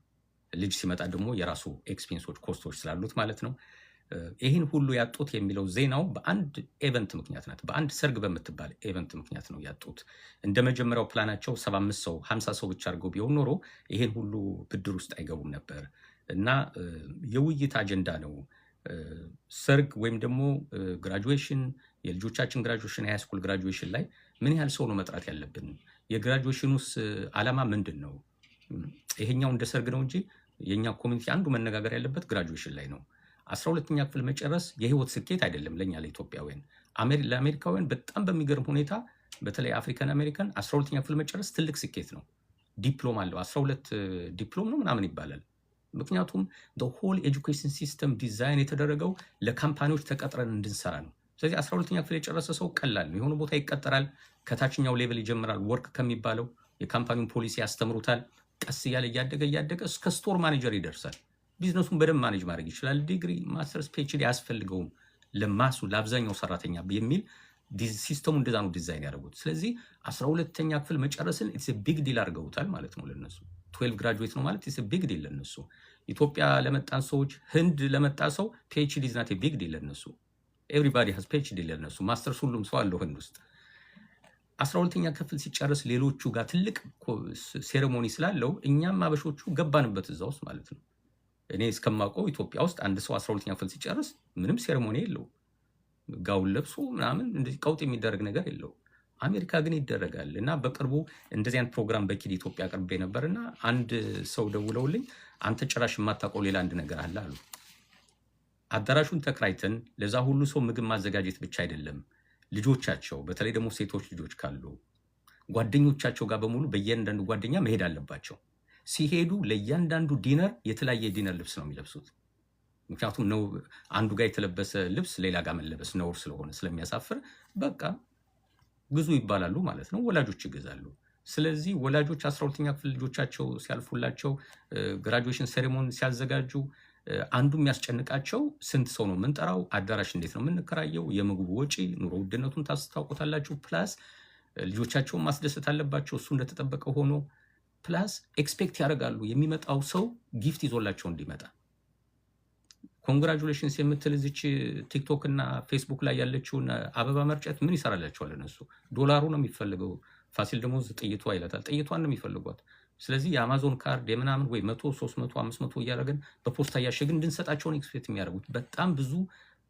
ልጅ ሲመጣ ደግሞ የራሱ ኤክስፔንሶች ኮስቶች ስላሉት ማለት ነው። ይህን ሁሉ ያጡት የሚለው ዜናው በአንድ ኤቨንት ምክንያት ናት። በአንድ ሰርግ በምትባል ኤቨንት ምክንያት ነው ያጡት። እንደ መጀመሪያው ፕላናቸው 75 ሰው 50 ሰው ብቻ አድርገው ቢሆን ኖሮ ይህን ሁሉ ብድር ውስጥ አይገቡም ነበር። እና የውይይት አጀንዳ ነው ሰርግ ወይም ደግሞ ግራጁዌሽን፣ የልጆቻችን ግራጁዌሽን፣ ሃይስኩል ግራጁዌሽን ላይ ምን ያህል ሰው ነው መጥራት ያለብን? የግራጁዌሽኑስ ዓላማ ምንድን ነው? ይሄኛው እንደ ሰርግ ነው እንጂ የኛ ኮሚኒቲ አንዱ መነጋገር ያለበት ግራጁዌሽን ላይ ነው። 12ኛ ክፍል መጨረስ የህይወት ስኬት አይደለም ለኛ ለኢትዮጵያውያን። ለአሜሪካውያን በጣም በሚገርም ሁኔታ በተለይ አፍሪካን አሜሪካን 12ኛ ክፍል መጨረስ ትልቅ ስኬት ነው። ዲፕሎም አለው 12 ዲፕሎም ነው ምናምን ይባላል። ምክንያቱም ሆል ኤጁኬሽን ሲስተም ዲዛይን የተደረገው ለካምፓኒዎች ተቀጥረን እንድንሰራ ነው። ስለዚህ 12ኛ ክፍል የጨረሰ ሰው ቀላል ነው። የሆነ ቦታ ይቀጠራል። ከታችኛው ሌቭል ይጀምራል። ወርክ ከሚባለው የካምፓኒውን ፖሊሲ ያስተምሩታል። ቀስ እያለ እያደገ እስከ ስቶር ማኔጀር ይደርሳል። ቢዝነሱን በደንብ ማኔጅ ማድረግ ይችላል። ዲግሪ፣ ማስተርስ፣ ፒኤችዲ አያስፈልገውም ለማሱ ለአብዛኛው ሰራተኛ የሚል ሲስተሙ እንደዛ ነው ዲዛይን ያደረጉት። ስለዚህ 12ኛ ክፍል መጨረስን ኢትስ ቢግ ዲል አድርገውታል ማለት ነው ለነሱ። 12 ግራጁዌት ነው ማለት ኢትስ ቢግ ዲል ለነሱ። ኢትዮጵያ ለመጣን ሰዎች፣ ህንድ ለመጣ ሰው ፒኤችዲ ኢዝ ናት ቢግ ዲል ለነሱ። ኤቭሪባዲ ሃዝ ፒኤችዲ ለነሱ። ማስተርስ ሁሉም ሰው አለው ህንድ ውስጥ። 12ኛ ክፍል ሲጨርስ ሌሎቹ ጋር ትልቅ ሴሬሞኒ ስላለው እኛም አበሾቹ ገባንበት እዛ ውስጥ ማለት ነው። እኔ እስከማውቀው ኢትዮጵያ ውስጥ አንድ ሰው 12ኛ ክፍል ሲጨርስ ምንም ሴሬሞኒ የለው፣ ጋውን ለብሶ ምናምን እንደዚህ ቀውጥ የሚደረግ ነገር የለው። አሜሪካ ግን ይደረጋል። እና በቅርቡ እንደዚህ አይነት ፕሮግራም በኪድ ኢትዮጵያ አቅርቤ ነበርና አንድ ሰው ደውለውልኝ አንተ ጭራሽ የማታውቀው ሌላ አንድ ነገር አለ አሉ። አዳራሹን ተከራይተን ለዛ ሁሉ ሰው ምግብ ማዘጋጀት ብቻ አይደለም፣ ልጆቻቸው በተለይ ደግሞ ሴቶች ልጆች ካሉ ጓደኞቻቸው ጋር በሙሉ በእያንዳንዱ ጓደኛ መሄድ አለባቸው። ሲሄዱ ለእያንዳንዱ ዲነር የተለያየ ዲነር ልብስ ነው የሚለብሱት። ምክንያቱም ነው አንዱ ጋር የተለበሰ ልብስ ሌላ ጋር መለበስ ነውር ስለሆነ ስለሚያሳፍር በቃ ግዙ ይባላሉ ማለት ነው። ወላጆች ይገዛሉ። ስለዚህ ወላጆች 12ኛ ክፍል ልጆቻቸው ሲያልፉላቸው ግራጁዌሽን ሴሬሞኒ ሲያዘጋጁ አንዱ የሚያስጨንቃቸው ስንት ሰው ነው የምንጠራው፣ አዳራሽ እንዴት ነው የምንከራየው፣ የምግቡ ወጪ፣ ኑሮ ውድነቱን ታስታውቁታላችሁ። ፕላስ ልጆቻቸውን ማስደሰት አለባቸው። እሱ እንደተጠበቀ ሆኖ ፕላስ ኤክስፔክት ያደርጋሉ የሚመጣው ሰው ጊፍት ይዞላቸው እንዲመጣ። ኮንግራጁሌሽንስ የምትል እዚች ቲክቶክ እና ፌስቡክ ላይ ያለችውን አበባ መርጨት ምን ይሰራላቸዋል እነሱ? ዶላሩ ነው የሚፈልገው። ፋሲል ደግሞ ጥይቷ ይላታል። ጥይቷን ነው የሚፈልጓት። ስለዚህ የአማዞን ካርድ የምናምን ወይ 100፣ 300፣ 500 እያደረግን በፖስታ እያሸግን እንድንሰጣቸውን ኤክስፔክት የሚያደርጉት በጣም ብዙ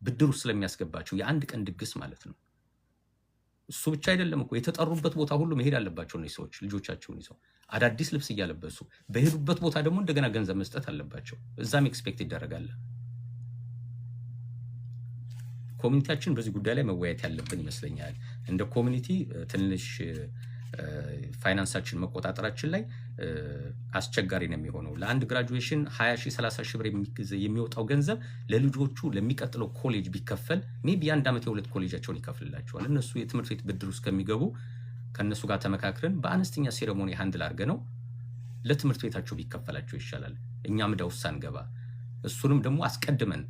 ብድር ውስጥ ስለሚያስገባቸው የአንድ ቀን ድግስ ማለት ነው። እሱ ብቻ አይደለም እኮ የተጠሩበት ቦታ ሁሉ መሄድ አለባቸው እነዚህ ሰዎች ልጆቻቸውን ይዘው አዳዲስ ልብስ እያለበሱ በሄዱበት ቦታ ደግሞ እንደገና ገንዘብ መስጠት አለባቸው። እዛም ኤክስፔክት ይደረጋል። ኮሚኒቲያችን በዚህ ጉዳይ ላይ መወያየት ያለብን ይመስለኛል። እንደ ኮሚኒቲ ትንሽ ፋይናንሳችን መቆጣጠራችን ላይ አስቸጋሪ ነው የሚሆነው። ለአንድ ግራጁዌሽን 20,000 30,000 ብር የሚወጣው ገንዘብ ለልጆቹ ለሚቀጥለው ኮሌጅ ቢከፈል ሜቢ አንድ ዓመት የሁለት ኮሌጃቸውን ይከፍልላቸዋል። እነሱ የትምህርት ቤት ብድር ውስጥ ከሚገቡ ከነሱ ጋር ተመካክረን በአነስተኛ ሴሬሞኒ ሃንድል አድርገ ነው ለትምህርት ቤታቸው ቢከፈላቸው ይሻላል። እኛ ምዳ ውስጥ ሳንገባ እሱንም ደግሞ አስቀድመን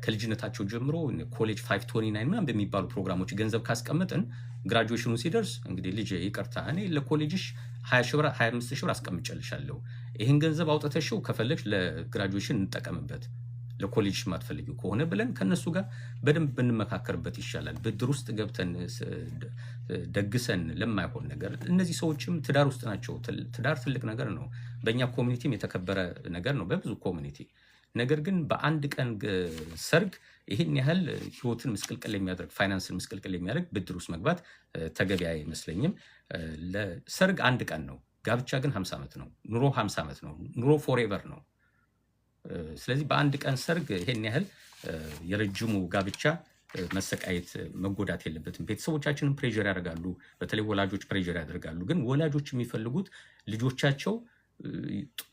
ከልጅነታቸው ጀምሮ ኮሌጅ 529 ምናምን በሚባሉ ፕሮግራሞች ገንዘብ ካስቀመጥን ግራጁዌሽኑ ሲደርስ እንግዲህ ልጅ ይቅርታ እኔ ለኮሌጅሽ 20,000 ብር 25,000 ብር አስቀምጨልሻለሁ፣ ይህን ገንዘብ አውጥተሽው ከፈለግሽ ለግራጁዌሽን እንጠቀምበት፣ ለኮሌጅሽ ማትፈልጊው ከሆነ ብለን ከነሱ ጋር በደንብ ብንመካከርበት ይሻላል። ብድር ውስጥ ገብተን ደግሰን ለማይሆን ነገር እነዚህ ሰዎችም ትዳር ውስጥ ናቸው። ትዳር ትልቅ ነገር ነው። በእኛ ኮሚኒቲም የተከበረ ነገር ነው በብዙ ኮሚኒቲ። ነገር ግን በአንድ ቀን ሰርግ ይህን ያህል ህይወትን ምስቅልቅል የሚያደርግ ፋይናንስን ምስቅልቅል የሚያደርግ ብድር ውስጥ መግባት ተገቢ አይመስለኝም። ለሰርግ አንድ ቀን ነው፣ ጋብቻ ግን 50 ዓመት ነው። ኑሮ 50 ዓመት ነው። ኑሮ ፎሬቨር ነው። ስለዚህ በአንድ ቀን ሰርግ ይሄን ያህል የረጅሙ ጋብቻ መሰቃየት መጎዳት የለበትም። ቤተሰቦቻችንን ፕሬዠር ያደርጋሉ፣ በተለይ ወላጆች ፕሬዠር ያደርጋሉ። ግን ወላጆች የሚፈልጉት ልጆቻቸው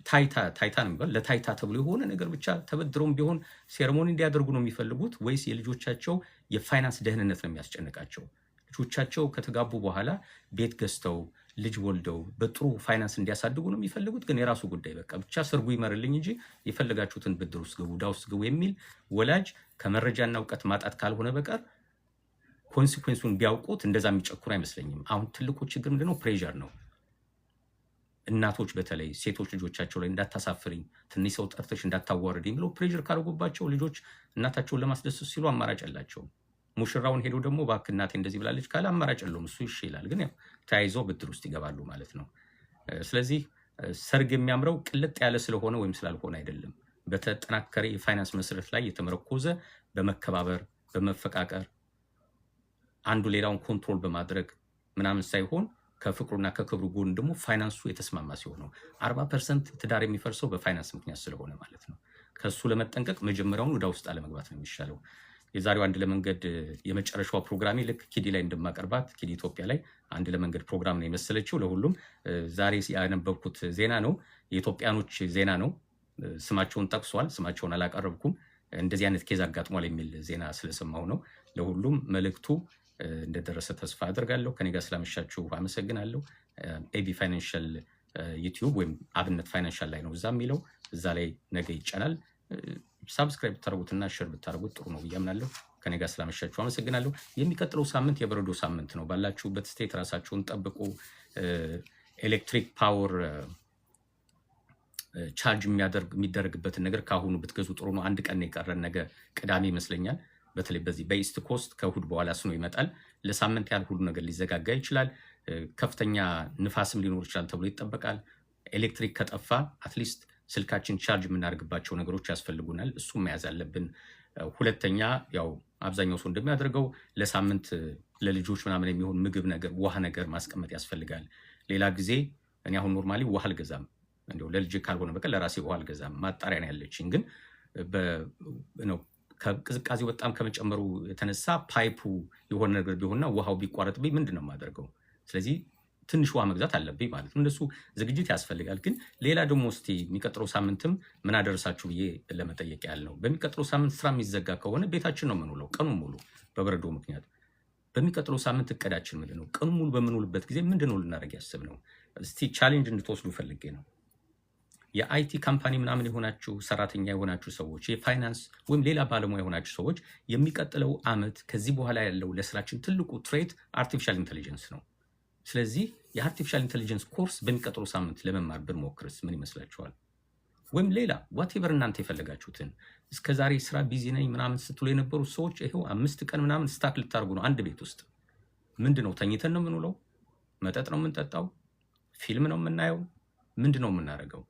ታይታ ነው የሚባል ለታይታ ተብሎ የሆነ ነገር ብቻ ተበድረውም ቢሆን ሴሬሞኒ እንዲያደርጉ ነው የሚፈልጉት ወይስ የልጆቻቸው የፋይናንስ ደህንነት ነው የሚያስጨንቃቸው? ልጆቻቸው ከተጋቡ በኋላ ቤት ገዝተው ልጅ ወልደው በጥሩ ፋይናንስ እንዲያሳድጉ ነው የሚፈልጉት? ግን የራሱ ጉዳይ በቃ ብቻ ሰርጉ ይመርልኝ እንጂ የፈለጋችሁትን ብድር ውስጥ ግቡ፣ ዕዳ ውስጥ ግቡ የሚል ወላጅ ከመረጃና እውቀት ማጣት ካልሆነ በቀር ኮንሲኩዌንሱን ቢያውቁት እንደዛ የሚጨኩር አይመስለኝም። አሁን ትልቁ ችግር ምንድነው? ፕሬዠር ነው። እናቶች በተለይ ሴቶች ልጆቻቸው ላይ እንዳታሳፍሪኝ፣ ትንሽ ሰው ጠርተሽ እንዳታዋርድኝ ብለው ፕሬዠር ካደረጉባቸው ልጆች እናታቸውን ለማስደሰት ሲሉ አማራጭ አላቸው። ሙሽራውን ሄዶ ደግሞ እባክህ እናቴ እንደዚህ ብላለች ካለ አማራጭ የለውም፣ እሱ እሺ ይላል። ግን ያው ተያይዘው ብድር ውስጥ ይገባሉ ማለት ነው። ስለዚህ ሰርግ የሚያምረው ቅልጥ ያለ ስለሆነ ወይም ስላልሆነ አይደለም፣ በተጠናከረ የፋይናንስ መሰረት ላይ የተመረኮዘ በመከባበር በመፈቃቀር አንዱ ሌላውን ኮንትሮል በማድረግ ምናምን ሳይሆን ከፍቅሩና ከክብሩ ጎን ደግሞ ፋይናንሱ የተስማማ ሲሆን ነው። 40% ትዳር የሚፈርሰው በፋይናንስ ምክንያት ስለሆነ ማለት ነው። ከሱ ለመጠንቀቅ መጀመሪያውን ዕዳ ውስጥ አለመግባት ነው የሚሻለው። የዛሬው አንድ ለመንገድ የመጨረሻው ፕሮግራሜ ልክ ኪዲ ላይ እንደማቀርባት ኪዲ ኢትዮጵያ ላይ አንድ ለመንገድ ፕሮግራም ነው የመሰለችው ለሁሉም። ዛሬ ያነበብኩት ዜና ነው፣ የኢትዮጵያኖች ዜና ነው። ስማቸውን ጠቅሷል፣ ስማቸውን አላቀረብኩም። እንደዚህ አይነት ኬዝ አጋጥሟል የሚል ዜና ስለሰማሁ ነው። ለሁሉም መልእክቱ እንደደረሰ ተስፋ አድርጋለሁ። ከኔ ጋር ስላመሻችሁ አመሰግናለሁ። ኤቢ ፋይናንሻል ዩቲዩብ ወይም አብነት ፋይናንሻል ላይ ነው እዛ የሚለው፣ እዛ ላይ ነገ ይጫናል። ሳብስክራይብ ብታደርጉትና ሼር ብታደርጉት ጥሩ ነው ብዬ አምናለሁ። ከኔ ጋር ስላመሻችሁ አመሰግናለሁ። የሚቀጥለው ሳምንት የበረዶ ሳምንት ነው። ባላችሁበት ስቴት ራሳችሁን ጠብቁ። ኤሌክትሪክ ፓወር ቻርጅ የሚደረግበትን ነገር ከአሁኑ ብትገዙ ጥሩ ነው። አንድ ቀን የቀረን ነገ ቅዳሜ ይመስለኛል። በተለይ በዚህ በኢስት ኮስት ከእሁድ በኋላ ስኖ ይመጣል። ለሳምንት ያህል ሁሉ ነገር ሊዘጋጋ ይችላል። ከፍተኛ ንፋስም ሊኖር ይችላል ተብሎ ይጠበቃል። ኤሌክትሪክ ከጠፋ አትሊስት ስልካችን ቻርጅ የምናደርግባቸው ነገሮች ያስፈልጉናል። እሱም መያዝ አለብን። ሁለተኛ ያው አብዛኛው ሰው እንደሚያደርገው ለሳምንት ለልጆች ምናምን የሚሆን ምግብ ነገር፣ ውሃ ነገር ማስቀመጥ ያስፈልጋል። ሌላ ጊዜ እኔ አሁን ኖርማሊ ውሃ አልገዛም፣ እንደው ለልጅ ካልሆነ በቀር ለራሴ ውሃ አልገዛም። ማጣሪያ ነው ያለችኝ። ግን ከቅዝቃዜው በጣም ከመጨመሩ የተነሳ ፓይፑ የሆነ ነገር ቢሆንና ውሃው ቢቋረጥብኝ ምንድን ነው የማደርገው? ስለዚህ ትንሽ ውሃ መግዛት አለብኝ ማለት ነው። እንደሱ ዝግጅት ያስፈልጋል። ግን ሌላ ደግሞ እስቲ የሚቀጥለው ሳምንትም ምን አደረሳችሁ ብዬ ለመጠየቅ ያህል ነው። በሚቀጥለው ሳምንት ስራ የሚዘጋ ከሆነ ቤታችን ነው የምንውለው ቀኑን ሙሉ በበረዶ ምክንያት። በሚቀጥለው ሳምንት እቅዳችን ምንድን ነው? ቀኑን ሙሉ በምንውልበት ጊዜ ምንድን ነው ልናደርግ ያስብነው? እስቲ ቻሌንጅ እንድትወስዱ ፈልጌ ነው። የአይቲ ካምፓኒ ምናምን የሆናችሁ ሰራተኛ የሆናችሁ ሰዎች፣ የፋይናንስ ወይም ሌላ ባለሙያ የሆናችሁ ሰዎች የሚቀጥለው ዓመት ከዚህ በኋላ ያለው ለስራችን ትልቁ ትሬት አርቲፊሻል ኢንቴሊጀንስ ነው። ስለዚህ የአርቲፊሻል ኢንቴሊጀንስ ኮርስ በሚቀጥለው ሳምንት ለመማር ብንሞክርስ ምን ይመስላችኋል? ወይም ሌላ ዋቴቨር እናንተ የፈለጋችሁትን። እስከዛሬ ስራ ቢዚ ነኝ ምናምን ስትሉ የነበሩ ሰዎች ይሄው 5 ቀን ምናምን ስታክ ልታርጉ ነው አንድ ቤት ውስጥ። ምንድን ነው ተኝተን ነው የምንውለው? መጠጥ ነው የምንጠጣው? ፊልም ነው የምናየው? ምንድን ነው የምናደርገው?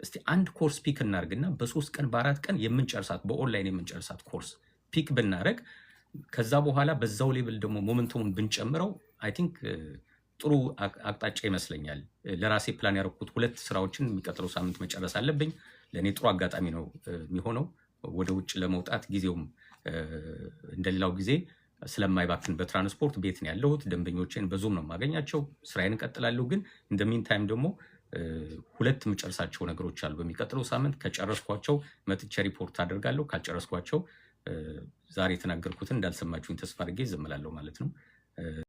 እስቲ አንድ ኮርስ ፒክ እናርግና በ3 ቀን በ4 ቀን የምንጨርሳት በኦንላይን የምንጨርሳት ኮርስ ፒክ ብናረግ ከዛ በኋላ በዛው ሌቭል ደግሞ ሞመንቱን ብንጨምረው አይ ቲንክ ጥሩ አቅጣጫ ይመስለኛል። ለራሴ ፕላን ያደረኩት 2 ስራዎችን የሚቀጥለው ሳምንት መጨረስ አለብኝ። ለእኔ ጥሩ አጋጣሚ ነው የሚሆነው። ወደ ውጭ ለመውጣት ጊዜውም እንደሌላው ጊዜ ስለማይባክን በትራንስፖርት ቤት ነው ያለሁት። ደንበኞቼን በዙም ነው የማገኛቸው። ስራዬን እቀጥላለሁ። ግን እንደ ሚን ታይም ደግሞ 2 የምጨርሳቸው ነገሮች አሉ በሚቀጥለው ሳምንት። ከጨረስኳቸው መጥቼ ሪፖርት አደርጋለሁ። ካልጨረስኳቸው ዛሬ የተናገርኩትን እንዳልሰማችሁኝ ተስፋ አድርጌ ዘምላለሁ ማለት ነው።